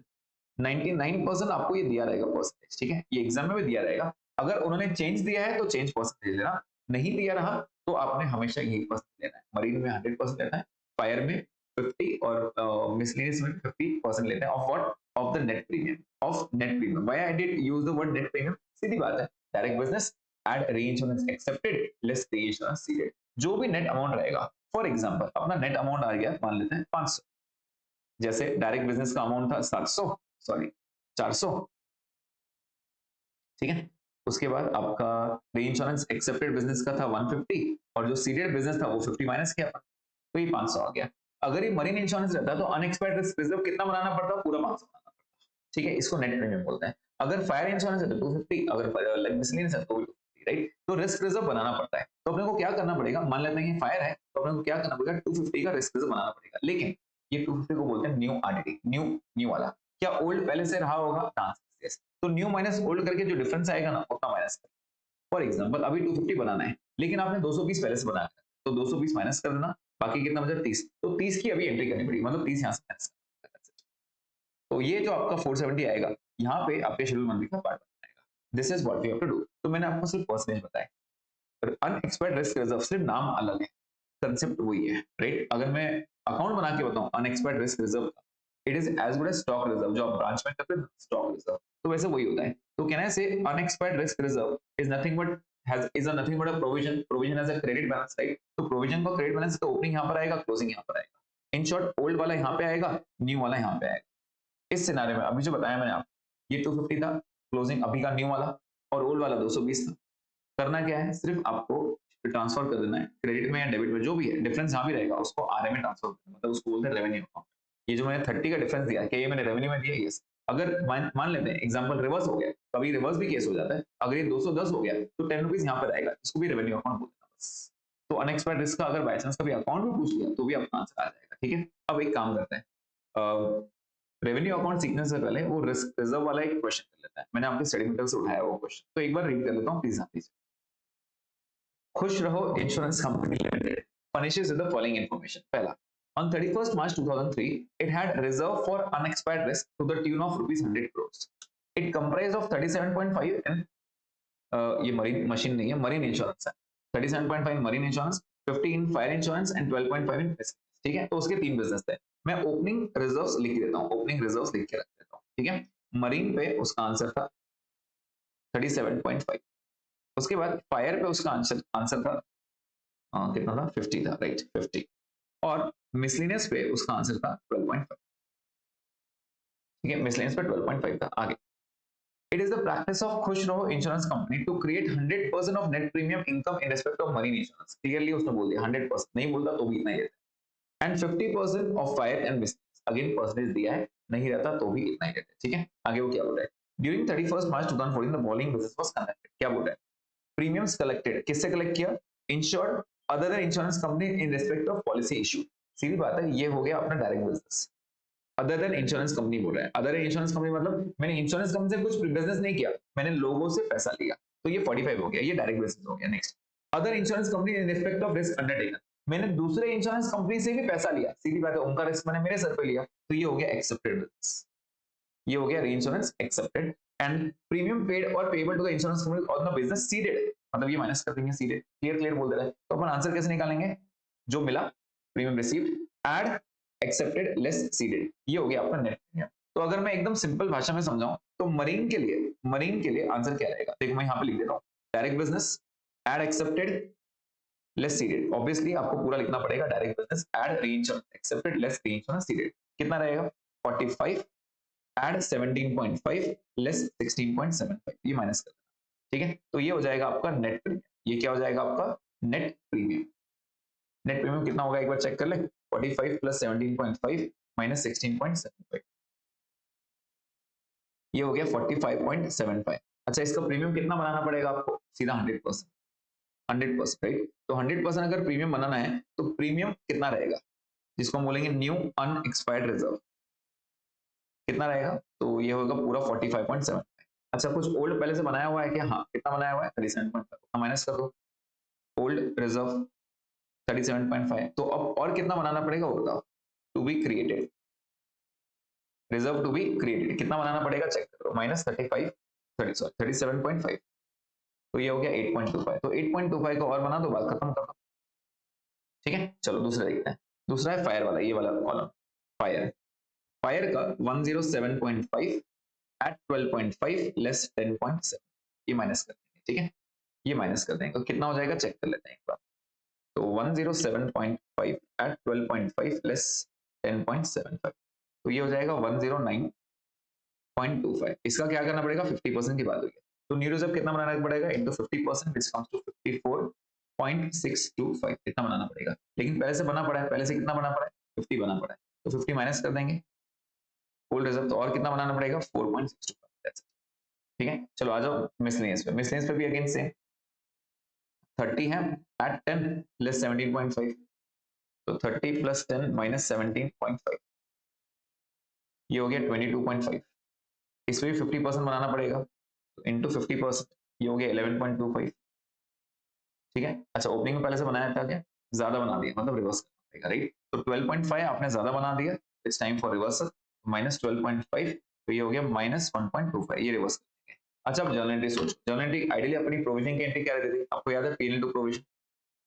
99% आपको ये दिया रहेगा परसेंटेज, ठीक है, ये एग्जाम में भी दिया रहेगा। अगर उन्होंने चेंज दिया है तो चेंज परसेंटेज लेना, नहीं दिया रहा तो आपने हमेशा यही परसेंटेज लेना है। मरीन में 100% लेना है, फायर में 50 और मिसलेनियस में 50% लेते हैं of what, of the net premium, of net premium. Why I did use the word net premium, सीधी बात है, direct business add reinsurance accepted less reinsurance ceded, जो भी नेट अमाउंट रहेगा, फॉर एग्जांपल अपना नेट अमाउंट आ गया, मान लेते हैं 500, जैसे डायरेक्ट बिजनेस का अमाउंट था 700, सॉरी 400, ठीक है। उसके बाद आपका रीइंश्योरेंस एक्सेप्टेड बिजनेस का था 150 और जो सीडेड बिजनेस था वो 50 माइनस किया अपन, तो ये 500 आ गया। अगर ये मरीन इंश्योरेंस रहता तो अनएक्सपेक्टेड रिस्क रिजर्व कितना बनाना पड़ता, पूरा 500 बनाना पड़ता, ठीक है, इसको नेट प्रीमियम बोलते हैं। अगर फायर इंश्योरेंस है तो 250, अगर लाइक मिसलेनियस है तो 250, राइट। तो रिस्क रिजर्व बनाना पड़ता है, तो अपने को क्या करना पड़ेगा, मान लेते हैं कि फायर है तो अपने को क्या करना पड़ेगा, 250 का रिस्क रिजर्व बनाना पड़ेगा। लेकिन ये 250 को बोलते हैं न्यू आरडीडी, न्यू न्यू वाला। क्या ओल्ड पहले से रहा होगा, yes। तो न्यू माइनस ओल्ड करके जो डिफरेंस आएगा ना, उतना माइनस कर। फॉर एग्जांपल अभी 250 बनाना है, लेकिन आपने 220 पहले से बनाया है, तो 220 माइनस कर देना, बाकी कितना बचा 30, तो 30 की अभी एंट्री करनी पड़ेगी, मतलब 30 यहाँ से माइनस करना। तो ये जो आपका 470 आएगा, यहाँ पे आपके शेड्यूल मंथली का पार्ट आएगा। This is what we have to do. तो मैंने आपको सिर्फ परसेंटेज बताया, अनएक्सपेक्टेड रिस्क रिजर्व सिर्फ नाम अलग है, कंसेप्ट वही है, राइट। अगर मैं अकाउंट बना के बताऊं unexpected risk reserve, it is as good as stock reserve, जो आप ब्रांच में करते हैं स्टॉक रिजर्व, तो वैसे वही होता है। तो कैन आई से unexpected risk reserve is nothing but is a nothing but a provision as a credit balance, right। तो प्रोविजन का क्रेडिट बैलेंस, तो ओपनिंग यहाँ पर आएगा, क्लोजिंग यहाँ पर आएगा। इन शॉर्ट ओल्ड वाला यहाँ पे आएगा, न्यू वाला यहाँ पे आएगा। इस सिनारियो में अभी जो बताया मैंने आपको, ये 250 था क्लोजिंग अभी का न्यू वाला, और ओल्ड वाला 220 था। करना क्या है, सिर्फ आपको ट्रांसफर कर देना है, क्रेडिट में या डेबिट में जो भी है, डिफरेंस जहां भी रहेगा उसको आरए में ट्रांसफर करना, मतलब उसको बोलते हैं रेवेन्यू अकाउंट। ये जो मैंने 30 का डिफरेंस दिया, क्या ये मैंने रेवेन्यू में दिया, यस। अगर मान लेते हैं एग्जांपल रिवर्स हो गया, कभी रिवर्स भी केस हो जाता है, अगर ये 210 हो गया तो 10 रुपीज यहाँ पर आएगा, इसको भी रेवेन्यू अकाउंट बोलते हैं बस। तो अनएक्सपेक्टेड रिस्क का अगर बाय चांस कभी अकाउंट भी पूछ लिया तो भी आपका आंसर आ जाएगा, ठीक है। अब एक काम करते हैं, रेवेन्यू अकाउंट सीखने से पहले वो रिस्क रिजर्व वाला एक क्वेश्चन कर लेता है, मैंने आपके स्टडी मटेरियल से उठाया वो क्वेश्चन, तो एक बार रीड कर लेता हूँ प्लीज, आप प्लीज। खुश रहो insurance company limited furnishes with the following information. पहला, on 31st March 2003, it had reserve for unexpired risk to the tune of rupees 100 crores. It comprised of 37.5 in ये मरीन मशीन नहीं है, मरीन इंश्योरेंस है, 37.5 marine insurance, 50 in fire insurance and 12.5 in business, ठीक है। तो उसके तीन बिजनेस थे, मैं ओपनिंग रिजर्व्स लिख देता हूँ, ओपनिंग रिजर्व्स लिख के रख देता हूँ, ठीक है। मरीन पे उसका आंसर था 37.5, उसके बाद फायर पे उसका आंसर था कितना था, 50 था, राइट 50, और मिसलेनियस पे उसका आंसर था 12.5, ठीक है, मिसलेनियस पे 12.5 था। आगे, it is the practice of खुश रहो insurance company to create 100% of net premium income in respect of marine insurance, clearly उसने बोल दिया 100%, नहीं बोलता तो भी इतना ही रहता है, and 50% of fire and miscellaneous, again percentage दिया है, नहीं रहता तो भी इतना ही रहता है, ठीक है। आगे वो क्या बोल रहा है, during 31st March 2014 the following business was conducted, क्या बोल रहा है, प्रीमियम्स कलेक्टेड, किससे कलेक्ट किया, insured other than insurance company in respect of policy issue, सीधी बात है, ये हो गया अपना direct business. Other than insurance company बोल रहा है, अदर इंश्योरेंस कंपनी मतलब मैंने इंश्योरेंस कंपनी से कुछ बिजनेस नहीं किया, मैंने लोगों से पैसा लिया, तो ये 45 हो गया, ये डायरेक्ट बिजनेस हो गया। Next, other insurance company in respect of risk undertaken, मैंने दूसरे इंश्योरेंस कंपनी से भी पैसा लिया, सीधी बात है, उनका रिस्क मैंने मेरे सर पे लिया, तो ये हो गया एक्सेप्टेड बिजनेस, ये हो गया reinsurance accepted. And premium paid और payable to the insurance company on the business ceded, मतलब ये माइनस कर देंगे सीडेड, क्लियर क्लियर बोल दे रहा है। तो अपन आंसर कैसे निकालेंगे, जो मिला premium received add accepted less seeded, ये हो गया आपका नेट प्रीमियम। तो अगर मैं एकदम सिंपल भाषा में समझाऊं तो मरीन के लिए आंसर क्या रहेगा, देखो मैं यहाँ पे लिख देता हूँ, direct business add accepted less seeded, obviously आपको पूरा लिखना पड़ेगा, direct business add reinsurance accepted less reinsurance seeded, कितना रहेगा 45 एड 17.5 लेस 16.75, ये माइनस कर देना, ठीक है। तो ये हो जाएगा आपका नेट प्रीमियम, ये क्या हो जाएगा आपका नेट प्रीमियम। नेट प्रीमियम कितना होगा एक बार चेक कर ले, 45 प्लस 17.5 माइनस 16.75, ये हो गया 45.75। अच्छा, इसका प्रीमियम कितना बनाना पड़ेगा आपको, सीधा 100%, 100%, राइट। तो 100% अगर प्रीमियम बनाना है तो प्रीमियम कितना रहेगा, जिसको हम बोलेंगे न्यू अनएक्सपायर्ड रिजर्व, कितना रहेगा, तो ये होगा पूरा 45.7। अच्छा, कुछ ओल्ड पहले से बनाया हुआ है क्या, हाँ, कितना बनाया हुआ है 37.5, माइनस कर दो, ओल्ड रिजर्व 37.5, तो अब और कितना बनाना पड़ेगा वो बताओ, to be created, reserve to be created कितना बनाना पड़ेगा चेक करो, माइनस 37.5, तो ये हो गया 8.25, तो 8.25 को और बना दो, बात खत्म कर दो, ठीक है। चलो दूसरा देखते हैं, दूसरा है फायर वाला, ये वाला कॉलम फायर। फायर का 107.5 एट 12.5 लेस 10.7, ये माइनस कर देंगे, ठीक है, ये माइनस कर देंगे तो कितना हो जाएगा चेक कर लेते हैं एक बार। तो 107.5 एट 12.5 लेस 10.75, तो ये हो जाएगा 109.25। इसका क्या करना पड़ेगा, 50% की बात हुई है, तो न्यू रिजर्व कितना बनाना पड़ेगा इंटू 50%, विच कम्स टू 54.625, इतना बनाना पड़ेगा। लेकिन पहले से बना पड़ा है, पहले से कितना बना पड़ा है, 50 बना पड़ा है, तो 50 माइनस कर देंगे। ओल्ड रिजर्व तो और कितना बनाना पड़ेगा, 4.625, ठीक है। चलो आ जाओ मिसलेनियस पे, मिसलेनियस पे भी अगेन सेम 30 है एट 10 लेस 17.5, तो 30 प्लस 10 माइनस 17.5, ये हो गया 22.5। इसमें भी 50% बनाना पड़ेगा, तो इंटू 50%, ये हो गया 11.25, ठीक है। अच्छा ओपनिंग में पहले से बनाया था क्या, ज्यादा बना दिया, मतलब रिवर्स करना पड़ेगा, राइट। तो 12.5 आपने ज्यादा बना दिया, it's time for reversal, minus 12.5, तो ये हो गया माइनस 1.25, ये रिवर्स करेंगे। अच्छा अब जर्नल एंट्री सोचो, जर्नल एंट्री आइडियली अपनी प्रोविजन की एंट्री क्या रहती थी, आपको याद है, पीएनएल टू प्रोविजन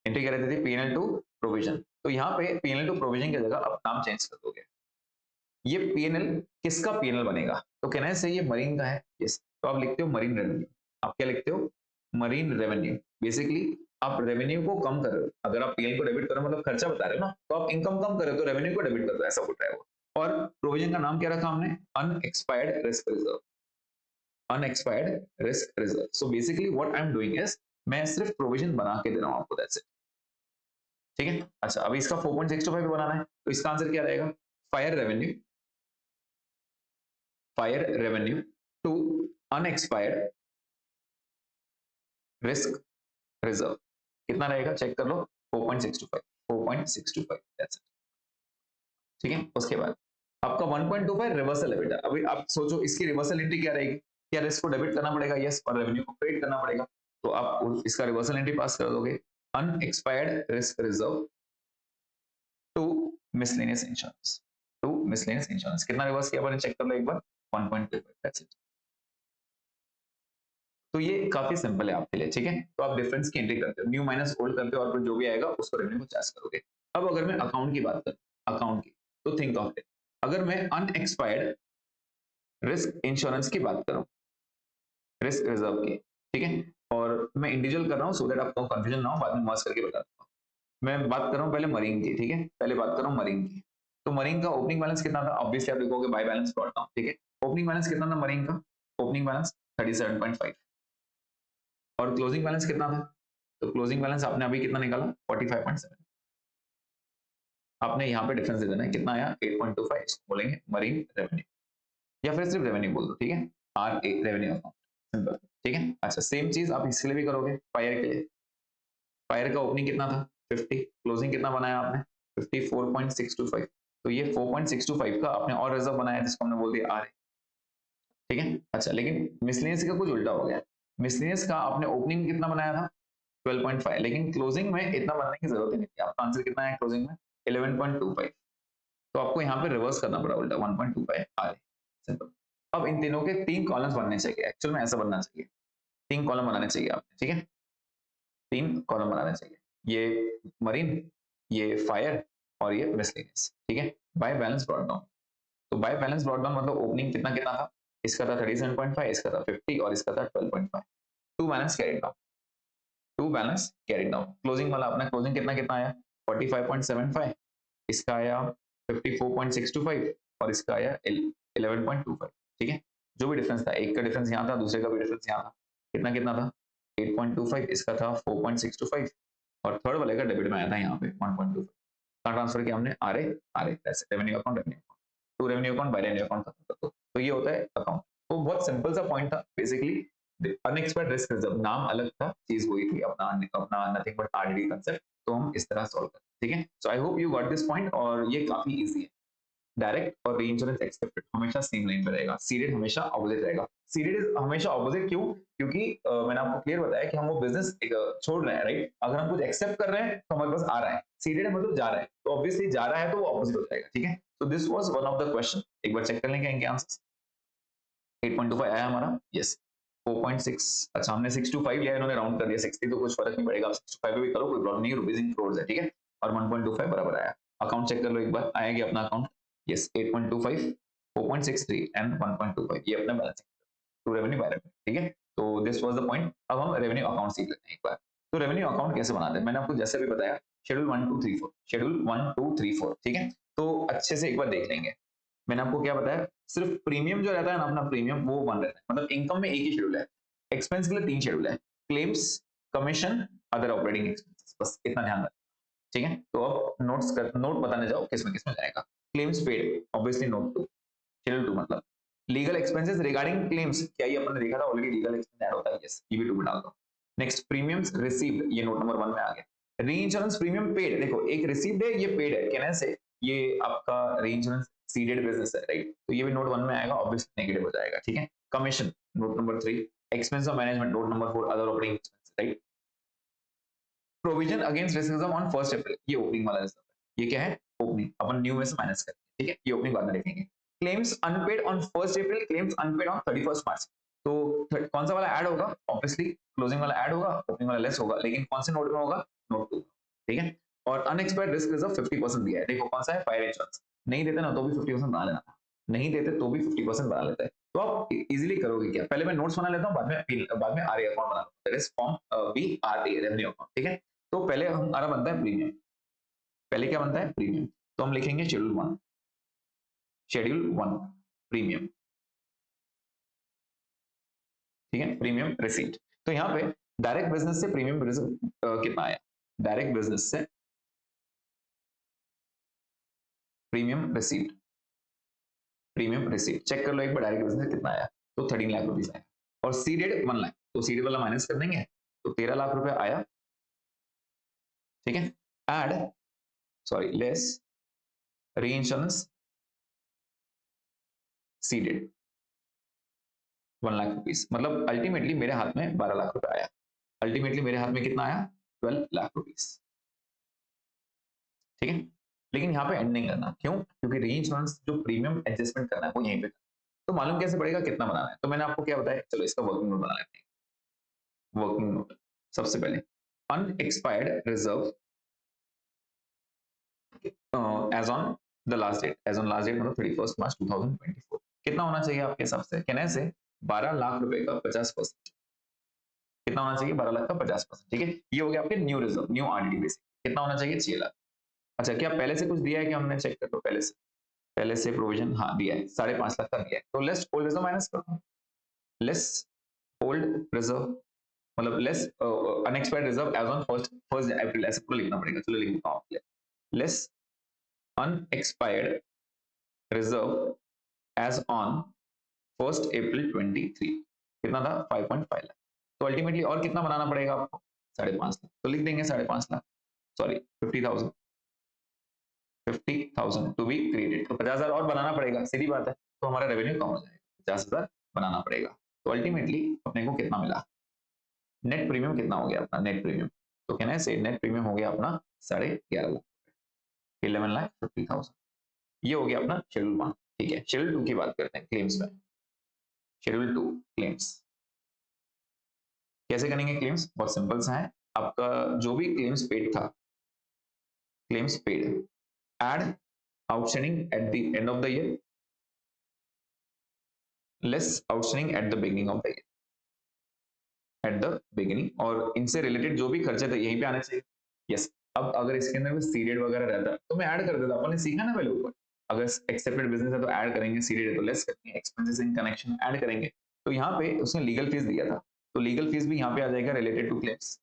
एंट्री क्या रहती थी, पीएनएल टू प्रोविजन। तो यहाँ पे पीएनएल टू प्रोविजन की जगह आप नाम चेंज कर दोगे, ये पीएनएल किसका पीएनएल बनेगा, तो कहना है से ये मरीन का है, यस, तो आप लिखते हो मरीन रेवेन्यू, आप क्या लिखते हो, मरीन रेवेन्यू। बेसिकली आप रेवेन्यू को कम कर रहे हो, अगर आप पीएल को डेबिट करो मतलब खर्चा बता रहे हो ना, तो आप इनकम कम कर रहे हो तो रेवेन्यू को डेबिट कर दो, ऐसा बोल रहा है वो। और प्रोविजन का नाम क्या रखा हमने, unexpired risk reserve, unexpired risk reserve. So basically what I am doing is, मैं सिर्फ प्रोविजन बना के दे रहा हूं आपको, दैट्स इट, ठीक है। अच्छा अभी इसका 4.625 बनाना है, तो इसका आंसर क्या रहेगा, fire revenue, fire revenue to unexpired risk reserve, कितना रहेगा चेक कर लो, 4.625, 4.625, दैट्स इट, ठीक है। उसके बाद आपका 1.25 रिवर्सल एबिटा, अभी आप सोचो इसकी रिवर्सल एंट्री क्या रहेगी, क्या रिस्क को डेबिट करना पड़ेगा, यस, और रेवेन्यू को क्रेडिट करना पड़ेगा, तो आप इसका रिवर्सल एंट्री पास कर दोगे, unexpired risk reserve to miscellaneous insurance, to miscellaneous insurance, कितना रिवर्स किया आपने चेक कर लो एक बार, 1.25, दैट्स इट। तो ये काफी सिंपल है आपके लिए, ठीक है। तो आप डिफरेंस की एंट्री करते हो, न्यू माइनस ओल्ड करते हो, और फिर जो भी आएगा उसको रेवेन्यू को चार्ज करोगे। अब अगर मैं अकाउंट की बात करूं, अकाउंट की, तो थिंक ऑफ इट, अगर मैं अनएक्सपायर्ड रिस्क इंश्योरेंस की बात करूं, रिस्क रिजर्व की, ठीक है, और मैं इंडिविजुअल कर रहा हूं सो दैट आपको कंफ्यूजन ना हो, बाद में मर्ज करके बता दूंगा। मैं बात कर रहा हूं पहले मरीन की, ठीक है, पहले बात कर रहा हूं मरीन की। तो मरीन का ओपनिंग बैलेंस कितना था, ऑब्वियसली आप लिखोगे बाय बैलेंस ब्रॉट डाउन, ठीक है। ओपनिंग बैलेंस कितना था मरीन का, ओपनिंग बैलेंस 37.5, और क्लोजिंग बैलेंस कितना था, तो क्लोजिंग बैलेंस आपने अभी कितना निकाला, 45.7, आपने यहाँ पे डिफरेंस दे देना है, कितना आया 8.25, इसको बोलेंगे मरीन रेवेन्यू, या फिर सिर्फ रेवेन्यू बोल दो, ठीक है, R A revenue account, simple, ठीक है। अच्छा सेम चीज आप इसके लिए भी करोगे, फायर के लिए, फायर का ओपनिंग कितना था 50, क्लोजिंग कितना बनाया आपने 54.625, तो ये 4.625 का आपने और रिजर्व बनाया जिसको हमने बोल दिया आर, ठीक है। अच्छा लेकिन मिसलेनियस का कुछ उल्टा हो गया, मिसलेनियस का आपने ओपनिंग कितना बनाया था 12.5, लेकिन क्लोजिंग में इतना बनने की जरूरत ही नहीं थी, आपका आंसर कितना है क्लोजिंग में 11.25, तो आपको यहाँ पे रिवर्स करना पड़ा उल्टा, 1.25 आ रहे, सिंपल। अब इन तीनों के 3 कॉलम्स बनने चाहिए, एक्चुअल में ऐसा बनना चाहिए, 3 कॉलम बनाने चाहिए आपने, ठीक है, 3 कॉलम बनाने चाहिए, ये मरीन, ये फायर, और ये मिसलेनियस, ठीक है, बाय बैलेंस ब्रॉट डाउन। तो बाय बैलेंस ब्रॉट डाउन मतलब ओपनिंग कितना कितना था, इसका था 37.5, इसका था 50, और इसका था 12.5, to balance carried down, to balance carried down. Closing वाला अपना क्लोजिंग कितना कितना आया 45.75, इसका आया 54.625, और इसका आया 11.25, ठीक है। जो भी डिफरेंस था, एक का डिफरेंस यहाँ था, दूसरे का भी डिफरेंस यहाँ था, कितना कितना था 8.25, इसका था 4.625, और थर्ड वाले का डेबिट में आया था यहाँ पे 1.25, कहाँ ट्रांसफर किया हमने, आर ए पैसे revenue account, revenue account to revenue account by revenue account खत्म कर दो, तो ये होता है अकाउंट। तो बहुत सिंपल सा पॉइंट था बेसिकली, अनएक्सपेक्टेड रिस्क रिजर्व, नाम अलग था, चीज वही थी, अपना अपना नथिंग बट आरडीडी कांसेप्ट, तो हम इस तरह सॉल्व करते हैं, ठीक है। So I hope you got this point, और ये काफी इजी है। डायरेक्ट और रीइंश्योरेंस एक्सेप्टेड हमेशा सेम लाइन पे रहेगा, सीडेड हमेशा ऑपोजिट रहेगा। सीडेड इज हमेशा ऑपोजिट क्यों, क्योंकि मैंने आपको क्लियर बताया कि हम वो बिजनेस छोड़ रहे हैं, राइट, अगर हम कुछ एक्सेप्ट कर रहे हैं तो हमारे पास आ रहा है, सीडेड मतलब जा रहा है, तो ऑब्वियसली जा रहा है तो वो ऑपोजिट हो जाएगा, ठीक है। तो this was one of the question, एक बार चेक कर लेंगे इनके आंसर्स। 8.25 आया हमारा, यस। 4.6, अच्छा हमने 625 लिया, इन्होंने राउंड कर दिया 60, तो कुछ फर्क नहीं पड़ेगा, 625 भी करो कोई प्रॉब्लम नहीं है, रुपीज इन करोड़ है, ठीक है, और 1.25 बराबर आया। अकाउंट चेक कर लो एक बार, आएगी अपना अकाउंट, यस 8.25, 4.63 एंड 1.25, ये अपना balance to revenue by revenue, ठीक है। तो दिस वाज द पॉइंट। अब हम रेवेन्यू अकाउंट सीख लेते हैं एक बार। तो रेवेन्यू अकाउंट कैसे बनाते हैं, मैंने आपको जैसे भी बताया, शेड्यूल 1 2 3 4, शेड्यूल 1 2 3 4, ठीक है। तो अच्छे से एक बार देख लेंगे। मैंने आपको क्या बताया, सिर्फ प्रीमियम जो रहता है ना अपना, प्रीमियम वो वन रहता है, मतलब इनकम में एक ही शेड्यूल है, एक्सपेंस के लिए 3 शेड्यूल है, claims, commission, other operating expenses, बस इतना ध्यान रखना, ठीक है। तो अब नोट बताने जाओ किसमें किसमें जाएगा। Claims paid, obviously note 2, schedule 2 मतलब। लीगल एक्सपेंसेस रिगार्डिंग क्लेम्स, क्या ये अपने देखा था ऑलरेडी, लीगल एक्सपेंस ऐड होता है, यस ये भी 2 में डाल दो। नेक्स्ट प्रीमियम्स रिसीव्ड, ये नोट नंबर 1 में आ गया। रीइंश्योरेंस प्रीमियम पेड, देखो एक रिसीव्ड है, ये पेड है, कहने से ये आपका रीइंश्योरेंस सीडेड बिजनेस है, राइट, तो ये भी नोट 1 में आएगा, ऑब्वियसली नेगेटिव हो जाएगा, ठीक है। Commission note number 3, expense of management note number 4, other operating expenses, right. Provision against risk on 1 अप्रैल, ये ओपनिंग वाला रिजर्व है, ये क्या है, ओपनिंग, अपन न्यू में से माइनस करेंगे, ठीक है, ये ओपनिंग बाद में लिखेंगे। Claims unpaid on 1 April, claims unpaid on 31 March, तो कौन सा वाला ऐड होगा, ऑब्वियसली क्लोजिंग वाला ऐड होगा, ओपनिंग वाला लेस होगा, लेकिन कौन से नोट में होगा, नोट 2, ठीक है। और अनएक्सपेक्टेड रिस्क रिजर्व 50% दिया है, देखो कौन सा है, फायर इंश्योरेंस, नहीं देते ना तो भी 50% बना लेना, नहीं देते तो भी 50% बना लेते हैं, तो आप इजीली करोगे क्या, पहले मैं नोट्स बना लेता हूं, बाद में आरए अकाउंट बना लूंगा, that is form B RA revenue account, ठीक है। तो पहले हमारा बनता है प्रीमियम, पहले क्या बनता है, प्रीमियम, तो हम लिखेंगे शेड्यूल 1, शेड्यूल 1 प्रीमियम, ठीक है, प्रीमियम रिसीट। तो यहाँ पे डायरेक्ट बिजनेस से प्रीमियम कितना आया, डायरेक्ट बिजनेस से premium receipt, premium receipt check कर लो एक बार, डायरेक्ट बिजनेस कितना आया, तो 13 लाख रुपीज आया, और सीडेड 1 लाख, तो सीडेड वाला माइनस कर देंगे, तो 13 लाख रुपए आया, ठीक है। एड, सॉरी लेस री इंश्योरेंस सीडेड 1 लाख रुपीस, मतलब अल्टीमेटली मेरे हाथ में 12 लाख रुपए आया, अल्टीमेटली मेरे हाथ में कितना आया, 12 लाख रुपीस, ठीक है। लेकिन यहाँ पे एंड नहीं करना, क्यों, क्योंकि री इंश्योरेंस जो प्रीमियम एडजस्टमेंट करना है वो यहीं पे करना है। तो मालूम कैसे पड़ेगा कितना बनाना है, तो मैंने आपको क्या बताया, चलो इसका वर्किंग नोट बना लेते हैं। वर्किंग नोट, सबसे पहले unexpired reserve as on the last date, as on last date मतलब 31 मार्च 2024, कितना होना चाहिए आपके हिसाब से, कहने से 12 लाख रुपए का 50%, कितना होना चाहिए, 12 लाख का 50%, ठीक है। ये हो गया आपके new reserve, new RDD basic, कितना होना चाहिए, 6 लाख। अच्छा क्या पहले से कुछ दिया है कि हमने चेक कर लो, पहले से प्रोविजन, हाँ दिया है, 5.5 लाख का दिया है, तो लेस होल्ड रिजर्व माइनस कर दो, लेस होल्ड रिजर्व मतलब less unexpired reserve as on first April, ऐसे पूरा लिखना पड़ेगा, चलो लिख देता हूँ, less unexpired reserve as on 1 April 23, कितना था, 5.5 लाख, तो अल्टीमेटली और कितना बनाना पड़ेगा आपको, 5.5 लाख, तो लिख देंगे 5.5 lakh, sorry 50,000, 50,000 to be created, तो 50,000 और बनाना पड़ेगा, सीधी बात है, तो हमारा रेवेन्यू कम हो जाएगा, 50,000 बनाना पड़ेगा, तो अल्टीमेटली अपने को कितना मिला, नेट प्रीमियम कितना हो गया अपना, नेट प्रीमियम, तो कहना है से नेट प्रीमियम हो गया अपना 11.5 लाख, 11,50,000, ये हो गया अपना शेड्यूल 1, ठीक है। शेड्यूल 2 की बात करते हैं, क्लेम्स में, शेड्यूल 2 क्लेम्स कैसे करेंगे, क्लेम्स बहुत सिंपल सा है, आपका जो भी क्लेम्स पेड था, claims paid ad outstanding at the end of the year, less outstanding at the beginning of the year, eight the beginning, और इनसे रिलेटेड जो भी खर्चे थे यहीं पे आने चाहिए, यस। अब अगर इसके अंदर सीडेड वगैरह रहता तो मैं ऐड कर देता, अपन ने सीखा ना पहले ऊपर, अगर एक्सेप्टेड बिजनेस है तो ऐड करेंगे, सीडेड है तो लेस करेंगे, एक्सपेंसेस इन कनेक्शन ऐड करेंगे, तो यहाँ पे उसने लीगल फीस दिया था, तो लीगल फीस भी यहाँ पे आ जाएगा रिलेटेड टू क्लेम्स,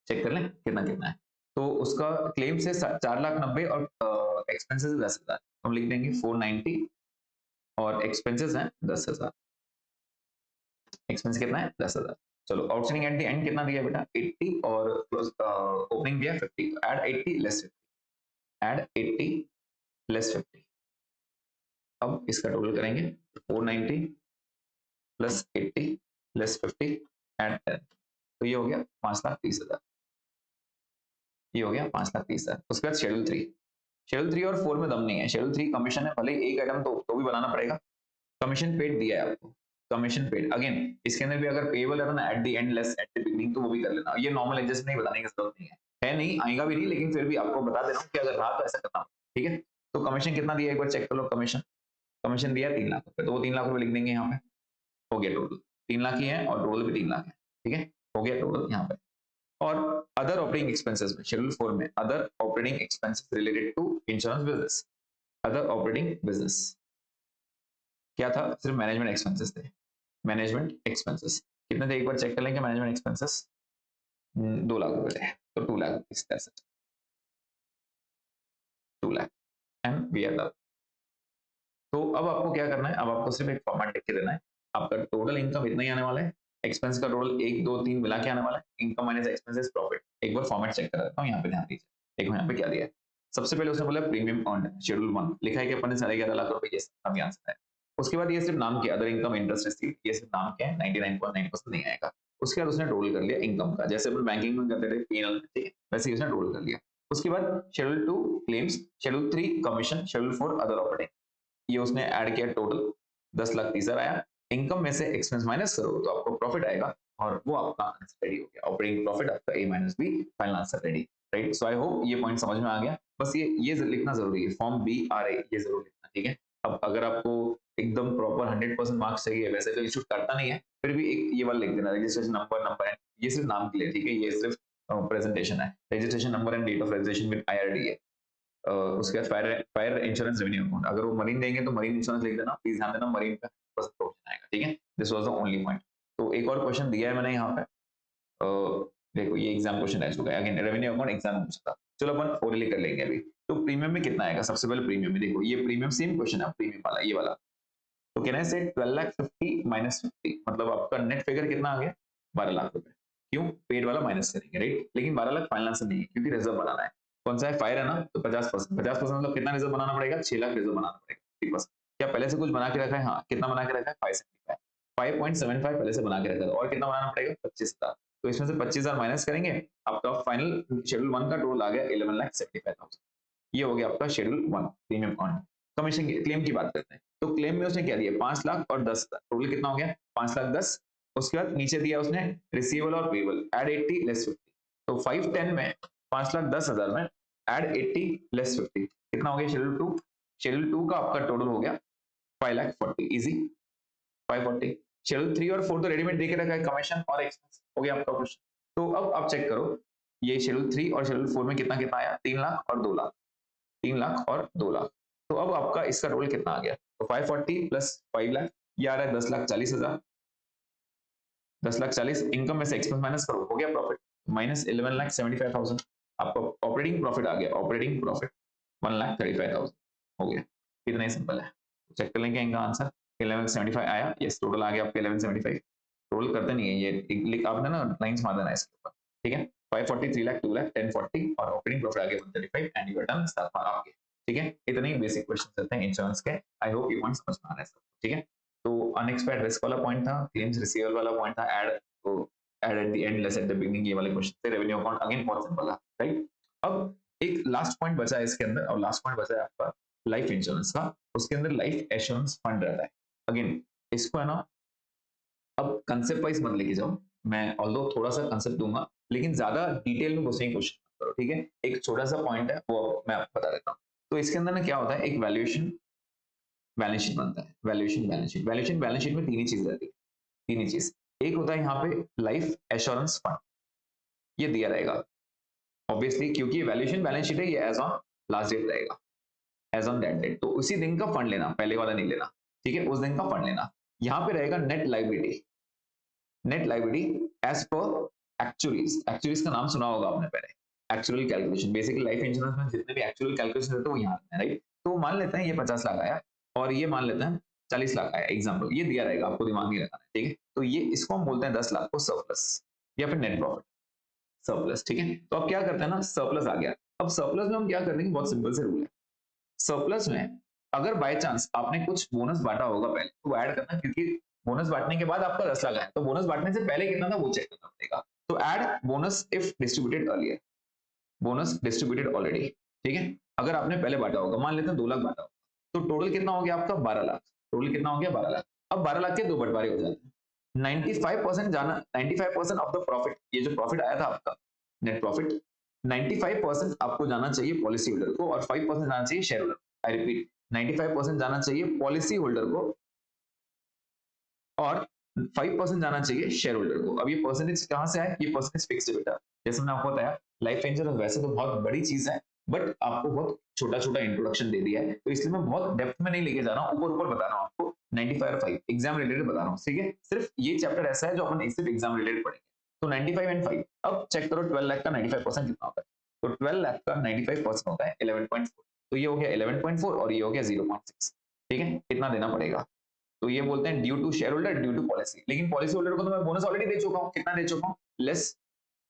चेक कर लें कितना कितना है, तो उसका क्लेम से 4,90,000 और एक्सपेंसेस 10,000, हम लिख देंगे 490, और एक्सपेंसेस हैं 10,000, एक्सपेंस कितना है 10,000, चलो आउटस्टैंडिंग एट द एंड कितना दिया बेटा 80, और ओपनिंग दिया 50, ऐड 80 लेस 50, ऐड 80 लेस 50, अब इसका टोटल करेंगे 490 प्लस 80 लेस 50 एंड 10, तो ये हो गया 5,30,000, ये हो गया 5,30,000। उसके बाद शेड्यूल 3, शेड्यूल 3 और 4 में दम नहीं है, शेड्यूल 3 कमीशन है, भले एक आइटम तो भी बनाना पड़ेगा, कमीशन पेड दिया है आपको, कमीशन पेड अगेन, इसके अंदर भी अगर पेबल रहता ना eight the end less at the beginning, तो वो भी कर लेना, ये नॉर्मल एडजस्ट नहीं बताने की जरूरत नहीं है, है नहीं, आएगा भी नहीं, लेकिन फिर भी आपको बता दे रहा हूँ कि अगर रहा तो ऐसा करना, ठीक है। तो कमीशन कितना दिया एक बार चेक कर लो। कमीशन कमीशन दिया 3 लाख रुपए, तो वो 3 लाख रुपए लिख देंगे यहाँ पे, हो गया टोटल 3 लाख ही है और टोटल भी 3 लाख है, ठीक है, हो गया टोटल यहाँ पे। और अदर ऑपरेटिंग एक्सपेंसेस में शेड्यूल 4 में other operating expenses related to insurance business, other operating business क्या था, सिर्फ मैनेजमेंट एक्सपेंसेस थे। मैनेजमेंट एक्सपेंसेस कितने थे एक बार चेक कर लेंगे। मैनेजमेंट एक्सपेंसेस 2 लाख रुपए थे, तो 2 लाख इस तरह से 2 लाख एंड वी आर। तो अब आपको क्या करना है, अब आपको सिर्फ एक फॉर्मेट लिख के देना है। आपका टोटल इनकम इतना ही आने वाला है, एक्सपेंस का टोटल 1 2 3 मिला के आने वाला है, इनकम माइनस एक्सपेंसेस प्रॉफिट। एक बार फॉर्मेट चेक कर देता हूँ, यहाँ पे ध्यान दीजिए, देखो यहाँ पे क्या दिया है। सबसे पहले उसने बोला प्रीमियम अर्न्ड शेड्यूल 1 लिखा है कि अपन ने 11.5 लाख रुपए, ये सब आंसर है। उसके बाद ये सिर्फ नाम के अदर इनकम इंटरेस्ट रिसीव, ये सिर्फ नाम के 99.9% नहीं आएगा। उसके बाद उसने टोटल कर लिया इनकम का, जैसे अपन बैंकिंग में करते थे पीएनएल, ठीक है, वैसे ही उसने टोटल कर लिया। उसके बाद schedule 2 claims, schedule 3 commission, schedule 4 other operating, ये उसने ऐड किया, टोटल 10 लाख आया। इनकम में से एक्सपेंस माइनस करो तो आपको प्रॉफिट आएगा, और वो आपका आंसर रेडी हो गया। ऑपरेटिंग प्रॉफिट आपका A minus B, final answer ready, right. So I hope ये पॉइंट समझ में आ गया। बस ये लिखना जरूरी है, फॉर्म बी आर ए, ये जरूर लिखना, ठीक है। अब अगर आपको एकदम प्रॉपर 100% मार्क्स चाहिए, वैसे तो इशू करता नहीं है, फिर भी एक ये वाला लिख देना, रजिस्ट्रेशन नंबर, नंबर ये सिर्फ नाम के लिए, ठीक है, ये सिर्फ प्रेजेंटेशन है। Registration number and date of registration with IRD है। उसके बाद fire fire insurance revenue account, अगर वो मरीन देंगे तो मरीन इंश्योरेंस लिख देना, प्लीज ध्यान देना, मरीन का क्वेश्चन आएगा, ठीक है। This was the only point. तो एक और क्वेश्चन दिया है मैंने यहाँ पे, देखो ये एग्जाम क्वेश्चन रह चुका है, अगेन रेवेन्यू अकाउंट एग्जाम हो सकता, चलो अपन ओरली कर लेंगे अभी। तो प्रीमियम में कितना आएगा, सबसे पहले प्रीमियम में देखो, ये प्रीमियम सेम क्वेश्चन है, प्रीमियम वाला ये वाला। तो कहना है से 12,50,000 माइनस 50, मतलब आपका नेट फिगर कितना आ गया, 12 लाख रुपए। क्यों, पेड वाला माइनस करेंगे, राइट। लेकिन 12 लाख फाइनल आंसर नहीं है, क्योंकि रिजर्व बनाना है। कौन सा है, फायर है ना, तो 50%, 50% मतलब कितना रिजर्व बनाना पड़ेगा, 6 लाख रिजर्व बनाना पड़ेगा, 50%। क्या पहले से कुछ बना के रखा है, हाँ, कितना बना के रखा है, 575, 5.75 पहले से बना के रखा है, और कितना बनाना पड़ेगा, 25,000। तो इसमें से 25,000 माइनस करेंगे, आपका फाइनल शेड्यूल 1 का टोटल आ गया 11,75,000। ये हो गया आपका शेड्यूल 1 प्रीमियम ऑन। कमीशन की क्लेम की बात करते हैं, तो क्लेम में उसने क्या दिया, 5 लाख और 10,000, टोटल कितना हो गया, 5 लाख 10। उसके बाद नीचे दिया उसने रिसीवेबल और पेबल, ऐड 80 लेस 50, तो 510 में 5 लाख 10,000 में ऐड 80 लेस 50 कितना हो गया, शेड्यूल 2। शेड्यूल 2 का आपका टोटल हो गया 5 लाख 40, इजी 540। शेड्यूल 3 और 4 तो रेडीमेड देके रखा है, कमीशन और एक्सपेंस, हो गया आपका क्वेश्चन। तो अब आप चेक करो, ये शेड्यूल 3 और शेड्यूल 4 में कितना कितना आया, 3 लाख और 2 लाख, 3 लाख और 2 लाख। तो अब आपका इसका टोटल कितना आ गया, तो 540 प्लस 5 लाख, ये आ रहा है 10,40,000, 10,40,000 इनकम में से एक्सपेंस माइनस करो, हो गया प्रॉफिट माइनस 11,75,000। आपका ऑपरेटिंग प्रॉफिट आ गया, ऑपरेटिंग प्रॉफिट 1,35,000 हो गया। कितना ही सिंपल है, चेक कर लेंगे इनका आंसर। 1175 आया, यस, टोटल आ गया आपका 1175। टोटल करते नहीं है ये, आपने ना लाइंस मार देना है इसके ऊपर, ठीक है। 540, 3 लाख, 2 लाख, 1040 और ऑपरेटिंग प्रॉफिट आ गया 135 and you are done, 7 mark आपके, ठीक है। इतने ही बेसिक क्वेश्चन रहते हैं इंश्योरेंस के। आई होप ये पॉइंट समझ में आ रहा है सब, ठीक है। तो अनएक्सपेक्टेड रिस्क वाला पॉइंट था, क्लेम्स रिसीवेबल वाला पॉइंट था, ऐड तो add eight the end less at the beginning, ये वाले क्वेश्चन थे। रेवेन्यू अकाउंट अगेन बहुत सिंपल है, राइट। अब एक लास्ट पॉइंट बचा है इसके अंदर, और लास्ट पॉइंट बचा है आपका लाइफ इंश्योरेंस का। उसके अंदर लाइफ एश्योरेंस फंड रहता है। अगेन इसको है ना, अब कंसेप्ट वाइज मत लेके जाओ, मैं ऑल्दो थोड़ा सा कंसेप्ट दूंगा, लेकिन ज्यादा डिटेल में घुसने की कोशिश मत करो, ठीक है। एक छोटा सा पॉइंट है वो मैं आपको बता देता हूँ। तो इसके अंदर ना क्या होता है, एक वैल्यूएशन बैलेंस शीट बनता है, valuation balance sheet, valuation balance sheet में तीन ही चीज रहती है, तीन ही चीज। एक होता है यहाँ पे लाइफ एश्योरेंस फंड, ये दिया रहेगा ऑब्वियसली, क्योंकि वैल्यूएशन बैलेंस शीट है, ये एज ऑन लास्ट डेट रहेगा, एज ऑन दैट डेट। तो उसी दिन का फंड लेना, पहले वाला नहीं लेना, ठीक है, उस दिन का फंड लेना। यहाँ पे रहेगा net liability, net liability as per actuaries, actuaries का नाम सुना होगा आपने पहले, actual calculation. Basically life insurance में जितने भी एक्चुअल कैलकुलेशन रहते हैं वो यहाँ आते हैं, राइट। तो मान लेते हैं ये 50 लाख आया, और ये मान लेते हैं 40 लाख आया, एग्जाम्पल ये दिया रहेगा, आपको दिमाग नहीं लगाना है, ठीक है। तो ये इसको हम बोलते हैं 10 लाख को सरप्लस या फिर नेट प्रॉफिट, सरप्लस, ठीक है। तो अब क्या करते हैं ना, सरप्लस आ गया। अब सरप्लस में हम क्या करते हैं, बहुत सिंपल से रूल है। सरप्लस में अगर बाय चांस आपने कुछ बोनस बांटा होगा पहले, तो वो ऐड करना, क्योंकि बोनस बांटने के बाद आपका 10 लाख आया, तो बोनस बांटने से पहले कितना था वो चेक करना पड़ेगा। तो add bonus if distributed earlier, bonus distributed already, ठीक है। अगर आपने पहले बांटा होगा, मान लेते हैं 2 लाख बांटा होगा, तो टोटल कितना हो गया आपका, 12 लाख। टोटल कितना हो गया, 12 लाख। अब 12 लाख के दो बंटवारे हो जाते हैं, 95% जाना, 95% ऑफ द प्रॉफिट, ये जो प्रॉफिट आया था आपका नेट प्रॉफिट, 95% आपको जाना चाहिए पॉलिसी होल्डर को और 5% जाना चाहिए शेयर होल्डर। आई रिपीट, 95% जाना चाहिए पॉलिसी होल्डर को और 5% जाना चाहिए शेयर होल्डर को। अब ये परसेंटेज कहाँ से आए? ये परसेंटेज फिक्स्ड है बेटा। जैसे मैंने आपको बताया, लाइफ इंश्योरेंस वैसे तो बहुत बड़ी चीज है, बट आपको बहुत छोटा-छोटा इंट्रोडक्शन दे दिया है, तो इसलिए मैं बहुत डेप्थ में नहीं लेके जा रहा हूँ, ऊपर-ऊपर बता रहा हूँ आपको। 95 और 5 एग्जाम रिलेटेड बता रहा हूँ, ठीक है? सिर्फ ये चैप्टर ऐसा है जो अपन सिर्फ एग्जाम रिलेटेड पढ़ेंगे। तो 95 एंड 5, अब चेक करो 12 लाख का 95% कितना होता है? तो 12 लाख का 95% होता है 11.4। तो ये हो गया 11.4 और ये हो गया 0.6। ठीक है? कितना देना पड़ेगा? तो ये बोलते हैं due to shareholder, due to policy. लेकिन पॉलिसी होल्डर को तो मैं बोनस ऑलरेडी दे चुका हूँ। कितना दे चुका हूँ? Less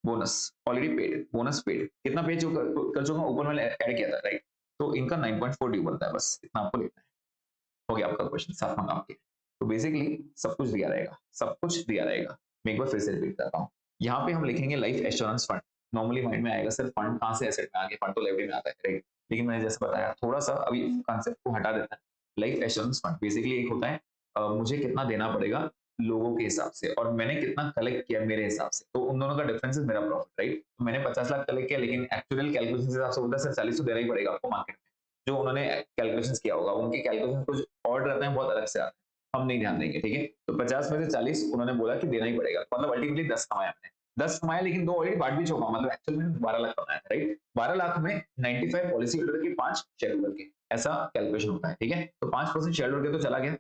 bonus already paid, bonus paid कितना पे कर चुका हूँ, ऊपर मैंने ऐड किया था, राइट? तो इनका 9.4 ड्यू बनता है, बस इतना आपको लिखना है। हो गया आपका क्वेश्चन 7वां काम के। तो बेसिकली सब कुछ दिया रहेगा, सब कुछ दिया रहेगा। मैं एक बार फिर से रिपीट करता हूँ। यहाँ पे हम लिखेंगे life assurance fund. Normally mind में आएगा सर फंड कहाँ से एसेट में आ गया, फंड तो लाइब्रेरी में आता है, राइट? लेकिन मैंने जैसे बताया थोड़ा सा अभी कॉन्सेप्ट को हटा देता है। लाइफ एश्योरेंस फंड बेसिकली एक होता है मुझे कितना देना पड़ेगा लोगों के हिसाब से और मैंने कितना कलेक्ट किया मेरे हिसाब से, तो उन दोनों का डिफरेंस है मेरा प्रॉफिट, राइट? तो मैंने 50 लाख कलेक्ट किया, लेकिन एक्चुअल कैलकुलेशन के हिसाब से होता है सर 40 तो देना ही पड़ेगा आपको मार्केट में। जो उन्होंने कैलकुलेशंस किया होगा, उनके कैलकुलेशन कुछ और रहते हैं, बहुत अलग से आते हैं, हम नहीं ध्यान देंगे, ठीक है? तो 50 में से 40 उन्होंने बोला कि देना ही पड़ेगा, मतलब अल्टीमेटली 10 कमाया हमने। 10 कमाया, लेकिन 2 ऑलरेडी बांट भी चुका हूं, मतलब एक्चुअल में 12 लाख कमाया था, राइट? 12 लाख में 95 पॉलिसी होल्डर के, 5 शेयर होल्डर के, ऐसा कैलकुलेशन होता है, ठीक है? तो 5% शेयर होल्डर के तो चला गया,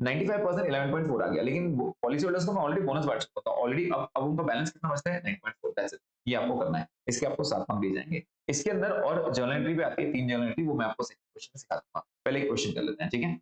95% 11.4 आ गया, लेकिन पॉलिसी होल्डर्स को मैं ऑलरेडी बोनस बांट चुका था ऑलरेडी। अब उनका बैलेंस कितना बचता है? 9.4, दैट्स इट। ये आपको करना है, इसके आपको 7 मार्क्स दिए जाएंगे। इसके अंदर और जर्नल एंट्री भी आती है, 3 जर्नल एंट्री, वो मैं आपको सेकंड क्वेश्चन में सिखा दूंगा। पहले एक क्वेश्चन कर लेते हैं, ठीक है?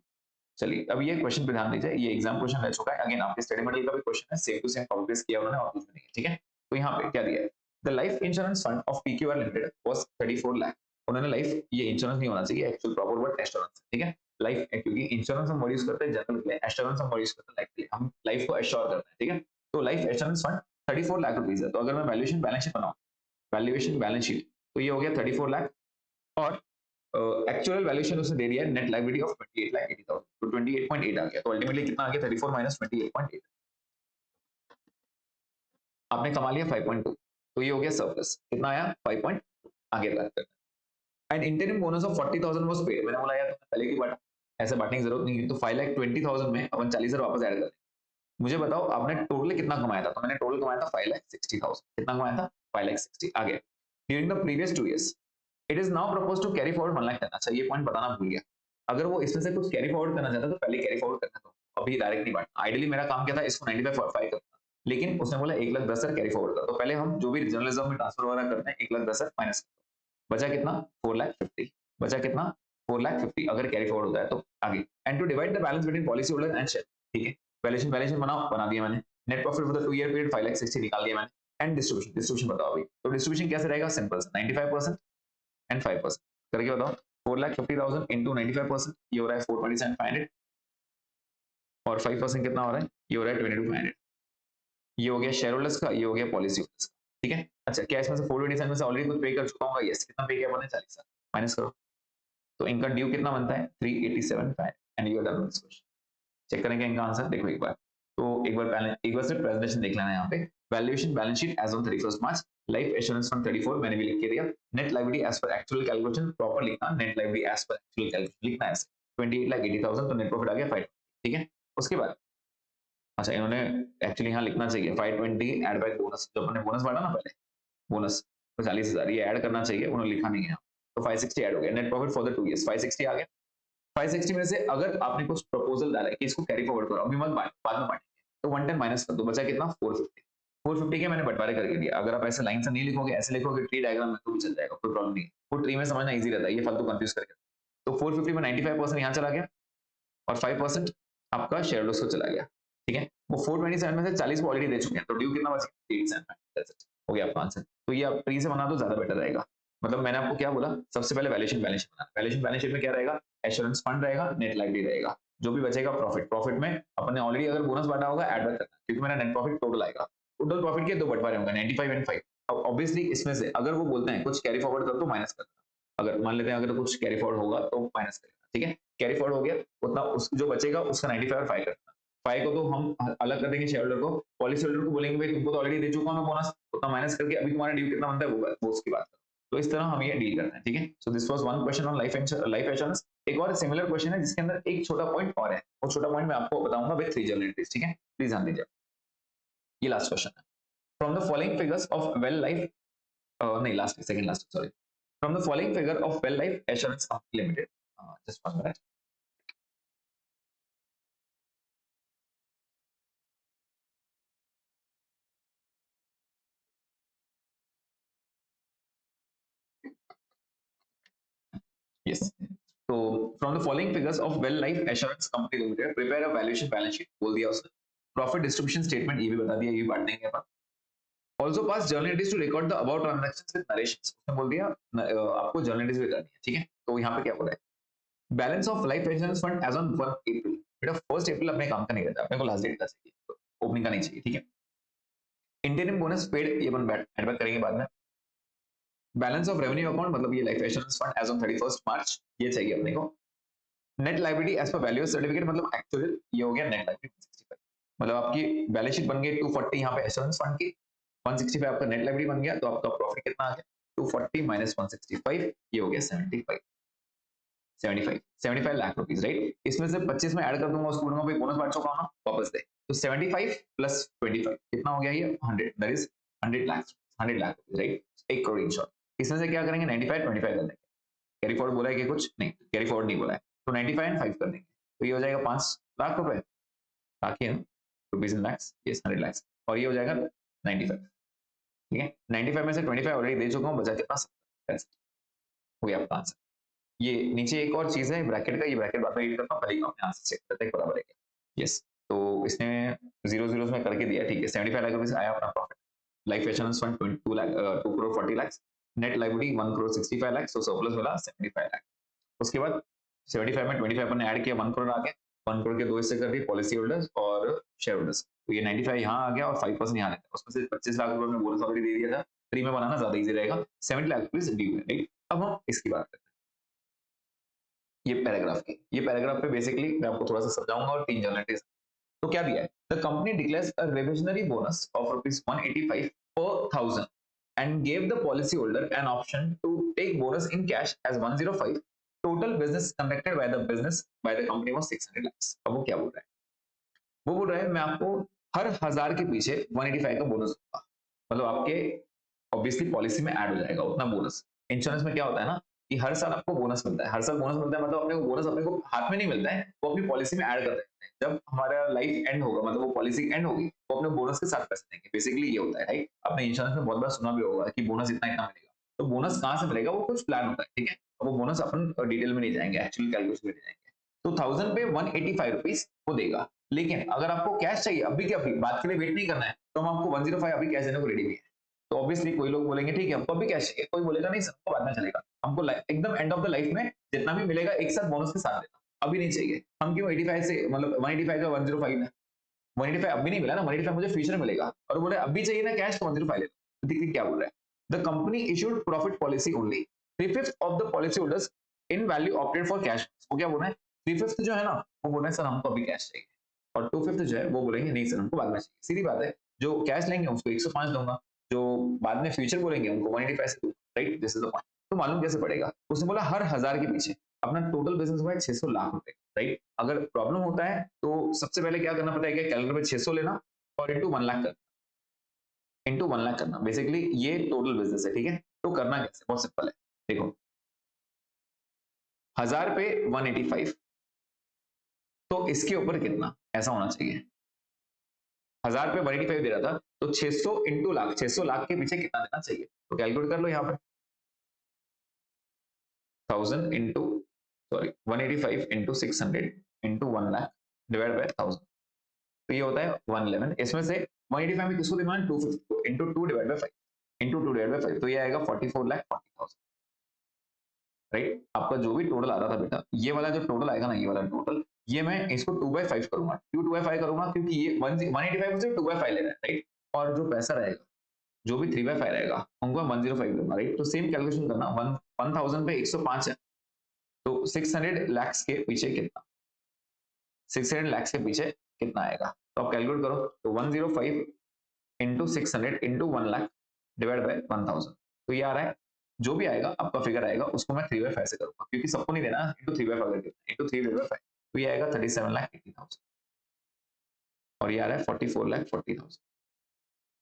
चलिए, अब ये क्वेश्चन पे ध्यान दीजिए, ये एग्जाम क्वेश्चन रह चुका है। अगेन आपके स्टडी मटेरियल का भी क्वेश्चन है, same to same copy paste किया उन्होंने और कुछ भी नहीं है, ठीक है? तो यहाँ पे क्या दिया है? The life insurance fund of PQR limited was 34 lakh. उन्होंने लाइफ, ये इंश्योरेंस नहीं होना चाहिए, एक्चुअल प्रॉपर वर्ड एश्योरेंस, ठीक है? लाइफ, क्योंकि इंश्योरेंस हम वर्ड यूज करते हैं जनरल के लिए, एश्योरेंस हम वर्ड यूज करते हैं लाइफ के लिए, हम लाइफ को एश्योर करते हैं, ठीक है? तो life insurance fund 34 lakh rupees है। तो अगर मैं वैल्यूएशन बैलेंस शीट बनाऊं, वैल्यूएशन बैलेंस शीट, तो ये हो गया 34 लाख और एक्चुअल वैल्यूएशन उसने दे दिया है नेट लायबिलिटी ऑफ 28 लाख 80,000, तो 28.8 आ गया। तो अल्टीमेटली कितना आ गया? 34 माइनस 28.8, आपने कमा लिया 5.2, तो ये हो गया सरप्लस। कितना आया? 5.2। आगे बात करते हैं। And interim bonus of 40,000 was paid. मैंने बोला यार तुमने पहले की बात, ऐसे बांटने की जरूरत नहीं है, तो 5,20,000 में अपन 40,000 वापस ऐड कर दें। मुझे बताओ आपने टोटल कितना कमाया था? तो मैंने टोटल कमाया था 5,60,000। कितना कमाया था? 5,60,000। आगे, during the previous 2 years it is now propose to carry forward 1 lakh. अच्छा, ये पॉइंट बताना भूल गया। अगर वो इसमें से कुछ कैरी फॉरवर्ड करना चाहता है तो पहले कैरी फॉरवर्ड करना, तो अभी डायरेक्ट नहीं बांटना। आइडियली मेरा काम क्या था, इसको 95 करना, लेकिन उसने बोला 1,10,000 कैरी फॉरवर्ड कर। तो पहले हम जो भी रीजनल रिजर्व में ट्रांसफर वगैरह करते हैं 1,10,000 माइनस, बचा कितना? 4,50,000। बचा कितना? 4,50,000 अगर कैरी फॉरवर्ड होता है तो। आगे, and to divide the balance between policyholder and share, ठीक है? वैल्यूएशन बैलेंस बनाओ, बना दिया मैंने। Net profit for the 2 year period 5,60,000 निकाल दिया मैंने। एंड डिस्ट्रीब्यूशन, डिस्ट्रीब्यूशन बताओ अभी। तो डिस्ट्रीब्यूशन कैसे रहेगा? सिंपल सा, 95% एंड 5% करके बताओ। 4,50,000 इंटू 95%, ये हो रहा है 427,500 और 5% कितना हो रहा है? ये हो रहा है 22,500। ये हो गया शेयर होल्डर्स का, ये हो गया पॉलिसी होल्डर्स का, ठीक है? अच्छा, क्या इसमें से 427 में से ऑलरेडी कुछ पे कर चुका हूँ? यस। कितना पे किया मैंने? 40,000 माइनस करो, तो इनका ड्यू कितना बनता है? 387,500 and you are done with this question. Check करेंगे इनका आंसर, देखो एक बार। तो एक बार सिर्फ प्रेजेंटेशन देख लेना है यहाँ पे। Valuation balance sheet as on 31 March, life assurance fund 34 मैंने भी लिख के दिया। Net liability as per actual calculation proper लिखना, net liability as per actual calculation लिखना है। 28,80,000, तो नेट प्रॉफिट आ गया 5, ठीक है? उसके बाद अच्छा, इन्होंने एक्चुअली यहाँ लिखना चाहिए 520 एड बाय बोनस, जो अपने बोनस बांटा ना पहले, बोनस तो 40,000 ये ऐड करना चाहिए, उन्होंने लिखा नहीं है। तो 560 ऐड हो गया। Net profit for the 2 years 560 आ गया। 560 में से अगर आपने कुछ प्रपोजल डाला है कि इसको कैरी फॉरवर्ड करो, अभी मत बांट, बाद में बांटेंगे, तो 110 माइनस कर दो, बचा कितना? 450। 450 के मैंने बंटवारे करके दिया। अगर आप ऐसे लाइन से नहीं लिखोगे, ऐसे लिखोगे ट्री डायग्राम में, तो भी चल जाएगा, कोई प्रॉब्लम नहीं है। वो ट्री में समझना इजी रहता है, ये फालतू कंफ्यूज करके। तो 450 में 95% यहाँ चला गया और 5% आपका शेयर होल्डर्स को चला गया, ठीक है? वो 427 में से 40 को ऑलरेडी दे चुके हैं, तो ड्यू कितना बच गया? 87। हो गया आपका आंसर। तो ये आप ट्री से बना दो, ज्यादा बेटर रहेगा। मतलब मैंने आपको क्या बोला? सबसे पहले वैल्यूएशन बैलेंस शीट बनाना। वैल्यूएशन बैलेंस शीट में क्या रहेगा? एश्योरेंस फंड रहेगा, नेट लायबिलिटी रहेगा, जो भी बचेगा प्रॉफिट। प्रॉफिट में अपन ने ऑलरेडी अगर बोनस बांटा होगा ऐड बैक करना, क्योंकि मेरा नेट प्रॉफिट टोटल आएगा। टोटल प्रॉफिट के 2 बंटवारे होंगे, 95 एंड 5। अब ऑब्वियसली इसमें से अगर वो बोलते हैं कुछ कैरी फॉरवर्ड कर, तो माइनस कर देना। अगर मान लेते हैं अगर कुछ कैरी फॉरवर्ड होगा तो माइनस कर देना, ठीक है? कैरी फॉरवर्ड हो गया, उतना उस जो बचेगा उसका 95 और 5 कर देना। 5 को तो हम अलग कर देंगे शेयर होल्डर को, पॉलिसी होल्डर को बोलेंगे भाई तुमको तो ऑलरेडी दे चुका हूं मैं बोनस, उतना माइनस करके अभी तुम्हारा ड्यू कितना बनता है वो उसकी बात करो। तो इस तरह हम ये डील करते हैं, ठीक है। So this was one question on life insurance. एक और सिमिलर क्वेश्चन है जिसके अंदर एक छोटा पॉइंट और है, वो छोटा पॉइंट मैं आपको बताऊंगा विद 3 जर्नल एंट्रीज, ठीक है, प्लीज ध्यान दीजिए। ये लास्ट क्वेश्चन है। From the following figures of well life, नहीं last, second last, sorry. From the following figure of well life assurance company limited, just 1 minute. Yes. So from the following figures of Well Life Assurance Company Limited, prepare a valuation balance sheet, बोल दिया उसने। Profit distribution statement ये भी बता दिया, ये भी बांट देंगे अपन। Also pass journal entries to record the above transactions with narrations, उसने बोल दिया आपको journal entries भी करनी है, ठीक है। तो यहाँ पे क्या बोला है, balance of life insurance fund as on 1 April, बेटा 1 अप्रैल अपने काम का नहीं करता, अपने को लास्ट डेट का चाहिए, ओपनिंग का नहीं चाहिए, ठीक है। इंटरिम बोनस पेड, ये अपन एड बैक करेंगे बाद में। बैलेंस ऑफ रेवेन्यू अकाउंट, मतलब ये life insurance fund as on 31 March, ये चाहिए अपने को। Net liability as per value certificate, मतलब एक्चुअल, ये हो गया नेट लाइबिलिटी 165, मतलब आपकी बैलेंस शीट बन गई 240 यहाँ पे एश्योरेंस फंड की, 165 आपका नेट लाइबिलिटी बन गया, तो आपका प्रॉफिट कितना आ गया 240 माइनस 165, ये हो गया 75 लाख रुपीस, राइट। इसमें से 25 में ऐड कर दूंगा, उसको बोलूंगा भाई बोनस पार्ट चुका ना वापस दे, तो 75 प्लस 25 कितना हो गया ये 100, that is 100 lakh, 100 lakh rupees, right, 1 crore in short. इसमें से क्या करेंगे 95 25 कर देंगे, कैरी फॉरवर्ड बोला है कि कुछ नहीं, कैरी फॉरवर्ड नहीं बोला है, तो 95 एंड 5 कर देंगे, तो ये हो जाएगा 5 लाख रुपए, बाकी है रुपीज इन लैक्स, ये 100 लैक्स, और ये हो जाएगा 95, ठीक है। 95 में से 25 ऑलरेडी दे चुका हूँ, बचा कितना 70 हो गया आपका आंसर। ये नीचे एक और चीज है ब्रैकेट का, ये ब्रैकेट बाद में रीड करता हूँ, पहले अपने आंसर चेक करते हैं बराबर है क्या। यस, तो इसने 0 में करके दिया, ठीक है। 75 लाख रुपीज आया अपना profit, life insurance fund 2 lakh 2 crore 40 lakh, net liability 1 crore 65 lakh, तो सरप्लस मिला 75 लाख। उसके बाद 75 में 25 अपन ने ऐड किया, 1 करोड़ आ गया, 1 करोड़ के दो हिस्से कर दिए, पॉलिसी होल्डर्स और शेयर होल्डर्स, तो ये 95 यहाँ आ गया और 5% यहाँ रहता है, उसमें से 25 लाख रुपए में बोनस ऑलरेडी दे दिया था, 3 में बनाना ज्यादा इजी रहेगा, 70 लाख रुपीज ड्यू है, राइट। अब हम इसकी बात करते हैं, ये पैराग्राफ की, ये पैराग्राफ पे बेसिकली मैं आपको थोड़ा सा समझाऊंगा और 3 जनरलिटीज। तो क्या दिया है, the company declares a revisionary bonus of rupees 185 पर thousand and gave the policyholder an option to take bonus in cash as 105. Total business conducted by the company was 600 lakhs. अब वो क्या बोल रहा है, वो बोल रहा है मैं आपको हर 1000 के पीछे 185 का बोनस दूंगा, मतलब आपके ऑब्वियसली पॉलिसी में ऐड हो जाएगा उतना बोनस। इंश्योरेंस में क्या होता है ना कि हर साल आपको बोनस मिलता है, हर साल बोनस मिलता है, मतलब अपने को बोनस अपने को हाथ में नहीं मिलता है, वो अपनी पॉलिसी में ऐड कर देते हैं, जब हमारा लाइफ एंड होगा, मतलब वो पॉलिसी एंड होगी, वो अपने बोनस के साथ पैसे देंगे, बेसिकली ये होता है, राइट। आपने इंश्योरेंस में बहुत बार सुना भी होगा कि बोनस इतना इतना मिलेगा, तो बोनस कहाँ से मिलेगा, वो कुछ प्लान होता है, ठीक है। वो बोनस अपन डिटेल में नहीं जाएंगे, एक्चुअल कैलकुलेशन में नहीं जाएंगे। तो 1000 पे 185 रुपीज वो देगा, लेकिन अगर आपको कैश चाहिए अभी के अभी, बात के लिए वेट नहीं करना है, तो हम आपको 105 अभी कैश देने को रेडी भी है। तो ऑब्वियसली कोई लोग बोलेंगे ठीक है हमको अभी कैश चाहिए, कोई बोलेगा नहीं सर हमको बाद में चलेगा, हमको एकदम एंड ऑफ द लाइफ में जितना भी मिलेगा एक साथ बोनस के साथ देना, अभी नहीं चाहिए। हम क्यों 85 से, मतलब 185 का 105 है, 185 अभी नहीं मिला ना, 185 मुझे फ्यूचर में मिलेगा, और बोले अभी चाहिए ना कैश, तो 105 ले लो। तो देखिए क्या बोल रहा है, the company issued profit policy only 3/5 of the policy holders in value opted for cash. वो क्या बोल रहा है, 3/5 जो है ना वो बोल रहे हैं सर हमको अभी कैश चाहिए, और 2/5 जो है वो बोलेंगे नहीं सर हमको बाद में चाहिए। सीधी बात है, जो कैश लेंगे उसको 105 दूंगा, जो बाद में फ्यूचर बोलेंगे उनको 185 से दूंगा, right, this is the point. तो मालूम कैसे पड़ेगा, उसने बोला हर 1000 के पीछे, अपना टोटल बिजनेस हुआ है 600 लाख रुपए, राइट। अगर प्रॉब्लम होता है तो सबसे पहले क्या करना पड़ता है, कैलकुलेटर पे 600 लेना और इंटू 1 लाख करना, इंटू 1 लाख करना, बेसिकली ये टोटल बिजनेस है, ठीक है। तो करना कैसे, बहुत सिंपल है, देखो 1000 पे 185, तो इसके ऊपर कितना ऐसा होना चाहिए, 1000 पे 185 दे रहा था, तो 600 इंटू लाख, 600 लाख के पीछे कितना देना चाहिए, तो कैलकुलेट कर लो यहाँ पे, 1000 into, sorry 185 into 600 into 1 lakh divide by 1000, तो ये होता है 111। इसमें से 185 में किसको देना है, 250 into 2 divide by 5, into 2 divide by 5, तो ये आएगा 44 लाख 40,000, राइट। आपका जो भी टोटल आ रहा था बेटा, ये वाला जो टोटल आएगा ना, ये वाला टोटल, ये मैं इसको 2/5 करूंगा, क्यों 2/5 करूंगा, क्योंकि ये 185 से 2/5 ले रहा है, राइट। और जो पैसा रहेगा, जो भी 3/5 रहेगा उनको 105 दूंगा, राइट। तो सेम कैलकुलेशन करना, 1000 पे 105 है, तो 600 lakhs के पीछे कितना, 600 lakhs के पीछे कितना आएगा, तो आप कैलकुलेट करो, तो 105 into 600 into 1 lakh divide by 1000, तो ये आ रहा है जो भी आएगा आपका फिगर आएगा उसको मैं 3/5 से करूंगा, क्योंकि सबको नहीं देना, इंटू 3/5 करके इंटू 3/5, तो ये आएगा 37,80,000 और ये आ रहा है 44,40,000।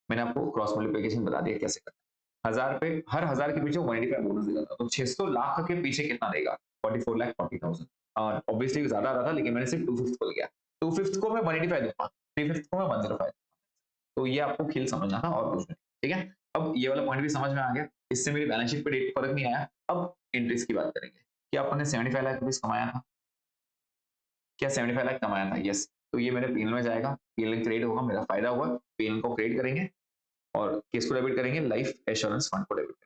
मैंने आपको क्रॉस मल्टीप्लिकेशन बता दिया कैसे करना है। 1000 पे हर 1000 के पीछे 185 बोनस देगा था, तो 600 लाख के पीछे कितना देगा? 44,40,000। और ऑब्वियसली ज्यादा आ रहा था, लेकिन मैंने सिर्फ 2/5 को लिया। 2/5 को मैं 185 दूंगा, 3/5 को मैं 105। तो ये आपको खेल समझना था और कुछ नहीं, ठीक है। अब ये वाला पॉइंट भी समझ में आ गया, इससे मेरी बैलेंस शीट पे डेट फर्क नहीं आया। अब एंट्रीज की बात करेंगे। क्या अपन ने 75 लाख रुपीस कमाया था? क्या 75 लाख कमाया था? यस। तो ये मेरे पीएनएल में जाएगा, पीएनएल क्रेडिट होगा, मेरा फायदा हुआ, पीएनएल को क्रेडिट करेंगे और किसको डेबिट करेंगे? लाइफ एश्योरेंस फंड को डेबिट करेंगे।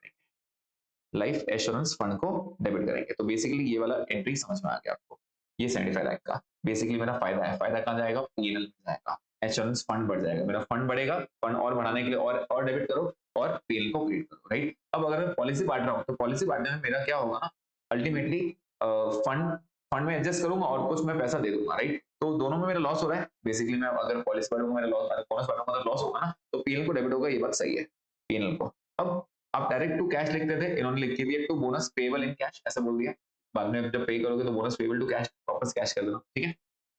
लाइफ एश्योरेंस फंड को डेबिट करेंगे। तो बेसिकली ये वाला एंट्री समझ में आ गया आपको। ये 75 लाख का बेसिकली मेरा फायदा है। फायदा कहाँ जाएगा? पीएनएल में जाएगा। एश्योरेंस फंड बढ़ जाएगा, मेरा फंड बढ़ेगा, फंड और बढ़ाने के लिए और डेबिट करो और पीएनएल को क्रेडिट करो, राइट। अब अगर मैं पॉलिसी बांट रहा हूँ तो पॉलिसी बांटने में मेरा क्या होगा ना, अल्टीमेटली फंड फंड में एडजस्ट करूंगा और कुछ मैं पैसा दे दूंगा, राइट। तो दोनों में मेरा लॉस हो रहा है। बेसिकली मैं अगर पॉलिसी बांटूंगा मेरा लॉस, अगर बोनस बांटूंगा तो लॉस होगा ना, तो पीएनएल को डेबिट होगा, ये बात सही है। पीएनएल को अब आप डायरेक्ट टू कैश लिखते थे, इन्होंने लिख के दिया to bonus payable in cash, ऐसा बोल दिया। बाद में जब पे करोगे तो बोनस पेबल टू कैश वापस कैश कर देना, ठीक है।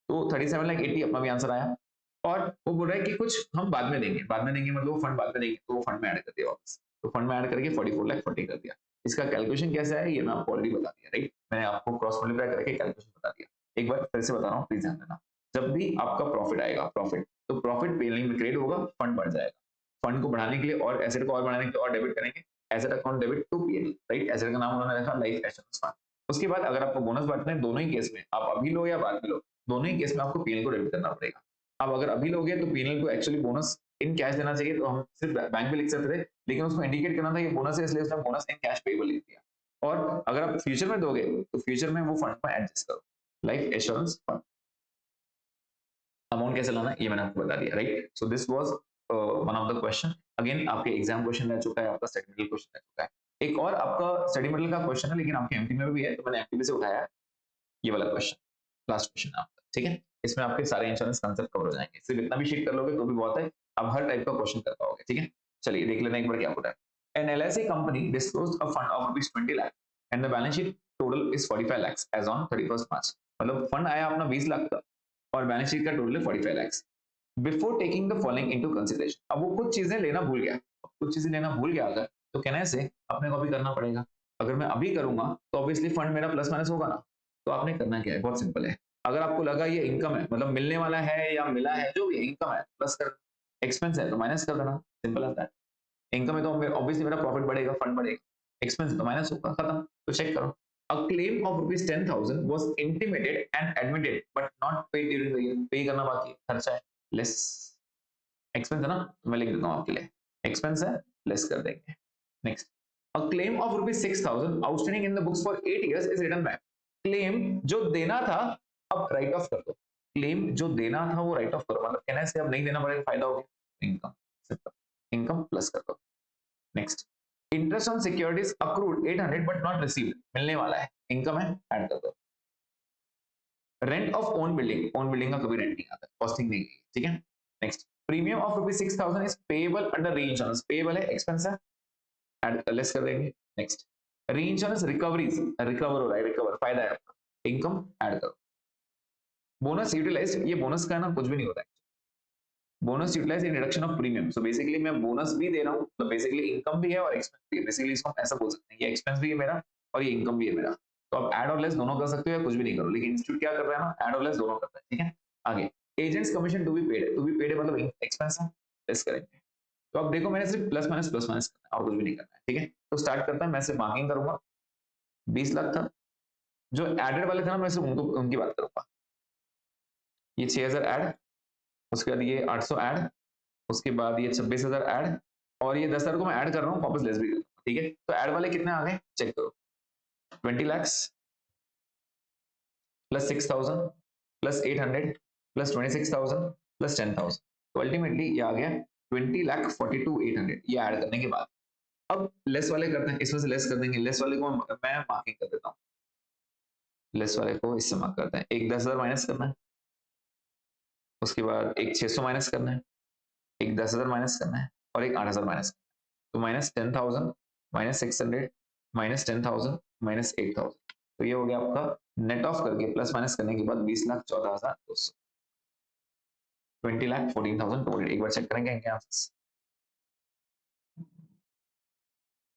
तो 37,80,000 अपना भी आंसर आया। और वो बोल रहा है कि कुछ हम बाद में देंगे, बाद में देंगे मतलब वो फंड बाद में देंगे, तो वो फंड में ऐड कर दिया वापस। तो फंड में ऐड करके 44,40,000 कर दिया। इसका कैलकुलेशन कैसा है ये मैं आपको ऑलरेडी बता दिया, राइट। मैंने आपको क्रॉस मल्टीप्लाई करके कैलकुलेशन बता दिया। एक बार फिर से बता रहा हूँ, प्लीज ध्यान देना। जब भी आपका प्रॉफिट आएगा, प्रॉफिट, तो प्रॉफिट पेलिंग में क्रेडिट होगा, फंड बढ़ जाएगा। फंड को बढ़ाने के लिए और एसेट को और बढ़ाने के लिए और डेबिट करेंगे, asset account debit to PNL, right. Asset का नाम उन्होंने रखा लाइफ एश्योरेंस फंड। उसके बाद अगर आपको बोनस बांटना है, दोनों ही केस में आप अभी लो या बाद में लो, दोनों ही केस में आपको पीएनएल को डेबिट करना पड़ेगा। अब अगर अभी लोगे तो पीएनएल को एक्चुअली बोनस इन कैश देना चाहिए, तो हम सिर्फ बैंक में लिख सकते थे, लेकिन उसको इंडिकेट करना था ये बोनस है, इसलिए उसने बोनस इन कैश पेबल लिख दिया। और अगर आप फ्यूचर में दोगे तो फ्यूचर में वो फंड में एडजस्ट करो, लाइफ एश्योरेंस फंड। अमाउंट कैसे लाना ये मैंने आपको बता दिया, right. So this was one of the question. Again आपके एग्जाम क्वेश्चन रह चुका है, आपका स्टडी क्वेश्चन रह चुका है। एक और आपका स्टडी मटेरियल का क्वेश्चन है, लेकिन आपके एमपी में भी है, तो मैंने एमपी से उठाया है ये वाला क्वेश्चन। लास्ट क्वेश्चन है आपका, ठीक है। इसमें आपके सारे इंश्योरेंस कांसेप्ट कवर हो जाएंगे, सिर्फ इतना भी शीट कर लोगे तो भी बहुत है। आप हर टाइप का क्वेश्चन कर पाओगे, ठीक है। चलिए देख लेना एक बार क्या बोला है। An LIC company disclosed a fund of rupees 20 lakh and the balance sheet total is 45 lakhs as on 31st March. मतलब फंड आया अपना 20 लाख का और बैलेंस शीट का टोटल है 45 lakhs। Before taking the following into consideration, अब वो कुछ चीजें लेना भूल गया, कुछ चीजें लेना भूल गया अगर, तो कहने से अपने को भी करना पड़ेगा। अगर मैं अभी करूंगा तो ऑब्वियसली फंड मेरा प्लस माइनस होगा ना। तो आपने करना क्या है, बहुत सिंपल है। अगर आपको लगा ये इनकम है, मतलब मिलने वाला है या मिला है, जो भी इनकम है प्लस कर, एक्सपेंस है तो माइनस कर देना, सिंपल है। इनकम है तो ऑब्वियसली मेरा प्रॉफिट बढ़ेगा, फंड बढ़ेगा। एक्सपेंस तो माइनस होगा, खत्म। तो चेक करो। अ claim of rupees 10,000 was intimated and admitted but not paid during the year. पे करना बाकी है, खर्चा है, लेस एक्सपेंस है ना, तो मैं लिख देता हूँ आपके लिए, एक्सपेंस है, लेस कर देंगे। Next, a claim of rupees 6,000 outstanding in the books for 8 years is written back. Claim जो देना था अब राइट ऑफ कर दो। क्लेम जो देना था वो राइट ऑफ करो, मतलब कहने से अब नहीं देना पड़ेगा, फायदा हो गया। इनकम, सिंपल, इनकम प्लस कर दो। Next, interest on securities accrued 800 but not received, मिलने वाला है, इनकम है, ऐड कर दो। Rent of own building, own building का कभी रेंट नहीं आता, कॉस्टिंग नहीं है, ठीक है। Next, premium of rupees 6,000 is payable under री इंश्योरेंस, पेबल है, एक्सपेंस है, ऐड लेस कर देंगे। नेक्स्ट, री इंश्योरेंस रिकवरीज, रिकवर हो रहा है, रिकवर फायदा है आपका, इनकम ऐड करो। बोनस यूटिलाइज, ये बोनस का है ना, कुछ भी नहीं होता है। Bonus utilise in reduction of premium, so basically मैं बोनस भी दे रहा हूँ, तो बेसिकली इनकम भी है और एक्सपेंस भी है। बेसिकली इसको हम ऐसा बोल सकते हैं, ये एक्सपेंस भी है मेरा और ये इनकम भी है मेरा। तो आप ऐड और लेस दोनों कर सकते हो या कुछ भी नहीं करो, लेकिन इंस्टीट्यूट क्या कर रहा है ना, ऐड और लेस दोनों करता है, ठीक है। आगे, agents commission to be paid है, टू बी पेड है मतलब एक्सपेंस है, लेस करेंगे। तो अब देखो मैंने सिर्फ प्लस माइनस करना है और कुछ भी नहीं करना है, ठीक है। तो स्टार्ट करता है, मैं सिर्फ मार्किंग करूंगा। 20 लाख था, जो एडेड वाले थे ना मैं सिर्फ उनको उनकी बात करूंगा। ये 6,000 ऐड, उसके बाद ये 800 ऐड, उसके बाद ये 26,000 ऐड, और ये 10,000 को मैं ऐड कर रहा हूँ, वापस लेस भी कर रहा हूँ, ठीक है। तो ऐड वाले कितने आ गए चेक करो। 20 lakhs plus 6,000 plus 800 plus 26,000 plus 10,000, तो अल्टीमेटली ये आ गया 20,42,800, ये ऐड करने के बाद। अब लेस वाले करते हैं, इसमें से लेस कर देंगे, लेस वाले को मैं मार्किंग कर देता हूँ, लेस वाले को इससे मार्क करते हैं। एक 10,000 माइनस करना है, उसके बाद एक 600 माइनस करना है, एक 10,000 माइनस करना है और एक 8,000 माइनस करना है। तो माइनस 10,000 माइनस 600 माइनस 10,000 माइनस 8,000, तो ये हो गया आपका नेट ऑफ करके प्लस माइनस करने के बाद 20,14,200, 20,14,200। एक बार चेक करेंगे इनके आंसर्स।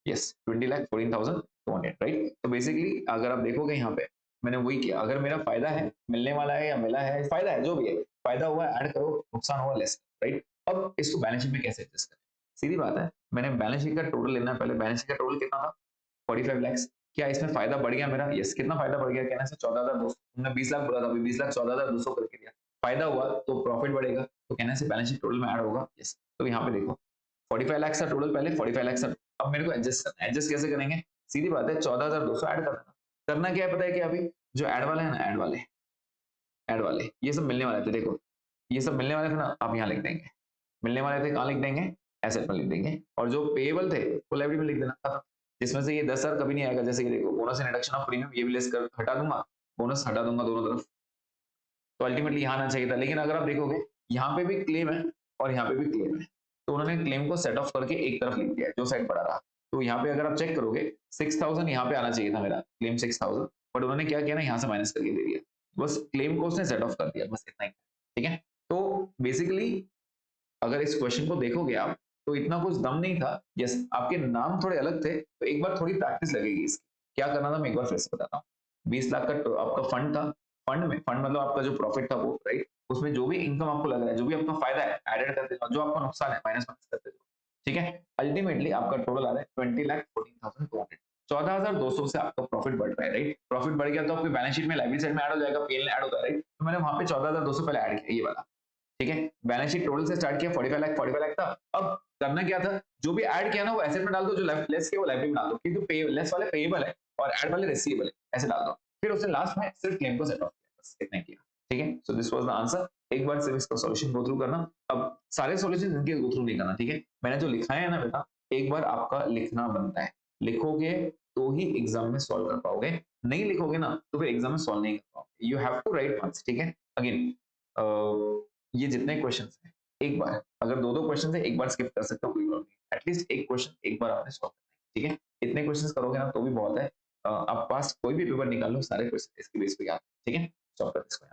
Yes, 20,14,200, right. तो बेसिकली अगर आप देखोगे यहाँ पे मैंने वही किया, अगर मेरा फायदा है, मिलने वाला है या मिला है, फायदा है जो भी है, फायदा हुआ ऐड करो, नुकसान हुआ लेस, राइट। अब इसको बैलेंस शीट में कैसे एडजस्ट करें? सीधी बात है, मैंने बैलेंस शीट का टोटल लेना है। पहले बैलेंस शीट का टोटल कितना था? 45 लैक्स। क्या इसमें फायदा बढ़ गया मेरा? यस। कितना फायदा बढ़ गया? कहने से 14,200, तुमने 20 लाख बोला था, अभी 20 लाख 14,200 करके दिया, फायदा हुआ तो प्रॉफिट बढ़ेगा, तो कहने से बैलेंस शीट टोटल में ऐड होगा। यस। तो यहाँ पे देखो 45 लाख का टोटल, पहले 45 लाख का, अब मेरे को एडजस्ट करना है। एडजस्ट कैसे करेंगे? सीधी बात है, 14,200 ऐड करना। करना क्या है पता है क्या? अभी जो ऐड वाले हैं ना, ऐड वाले ये सब मिलने वाले थे, देखो ये सब मिलने वाले थे ना, आप यहाँ लिख देंगे। मिलने वाले थे, कहाँ लिख देंगे? एसेट में लिख देंगे। और जो पेएबल थे वो लायबिलिटी में लिख देना था, जिसमें से ये 10,000 कभी नहीं आएगा। जैसे ये देखो, bonus and reduction of premium, ये भी लेस कर हटा दूंगा, बोनस हटा दूंगा दोनों तरफ, तो अल्टीमेटली यहाँ आना चाहिए था। लेकिन अगर आप देखोगे यहाँ पे भी क्लेम है और यहाँ पे भी क्लेम है, तो उन्होंने क्लेम को सेट ऑफ करके एक तरफ लिख दिया, जो साइड पड़ा रहा। तो यहाँ पे अगर आप चेक करोगे 6,000 यहाँ पे आना चाहिए था मेरा, क्लेम 6,000, बट उन्होंने क्या किया ना, यहाँ से माइनस करके दे दिया, बस क्लेम को उसने सेट ऑफ कर दिया, बस इतना ही। ठीक है, तो बेसिकली अगर इस क्वेश्चन को देखोगे आप, तो इतना कुछ दम नहीं था। यस, आपके नाम थोड़े अलग थे, तो एक बार थोड़ी प्रैक्टिस लगेगी इसकी। क्या करना था मैं एक बार फिर से बताता हूँ। 20 लाख का आपका फंड था, फंड मतलब आपका जो प्रॉफिट था वो, राइट। उसमें जो भी इनकम आपको लग रहा है, जो भी आपका फायदा है, एडेड करते जाओ, जो आपका नुकसान है माइनस माइनस करते जाओ। ठीक है, अल्टीमेटली आपका टोटल आ रहा है 20,14,200, 14,200 से आपका प्रॉफिट बढ़ रहा है, राइट। प्रॉफिट बढ़ गया तो आपकी बैलेंस शीट में लाइबिलिटी साइड में ऐड हो जाएगा, पीएल ऐड होगा, राइट। तो मैंने वहां पे 14,200 पहले ऐड किया, ये वाला। ठीक है, बैलेंस शीट टोटल से स्टार्ट किया, 45 लाख था। अब करना क्या था, जो भी ऐड किया ना वो एसेट में डाल दो, जो लेस किया वो लाइबिलिटी में डाल दो, क्योंकि पे लेस वाले पेएबल है और ऐड वाले रिसीवेबल है, ऐसे डाल दो। फिर उसने लास्ट में सिर्फ क्लेम को सेट ऑफ किया, बस इतना ही किया। ठीक है, so this was the answer. एक बार सिर्फ इसका सॉल्यूशन गो थ्रू करना। अब सारे सॉल्यूशन इनके गो थ्रू नहीं करना, ठीक है। मैंने जो लिखा है ना बेटा, एक बार आपका लिखना बनता है, लिखोगे तो ही एग्जाम में सॉल्व कर पाओगे, नहीं लिखोगे ना तो फिर एग्जाम में सॉल्व नहीं कर पाओगे। You have to write once, ठीक है। अगेन ये जितने क्वेश्चन हैं, एक बार अगर दो दो क्वेश्चन है एक बार स्किप कर सकते हो, कोई प्रॉब्लम नहीं। एटलीस्ट एक क्वेश्चन एक बार आपने सॉल्व करना है, ठीक है। इतने क्वेश्चन करोगे ना तो भी बहुत है। आप पास कोई भी पेपर निकाल लो, सारे क्वेश्चन इसके बेस पे याद, ठीक है। सॉल्व कर इसको।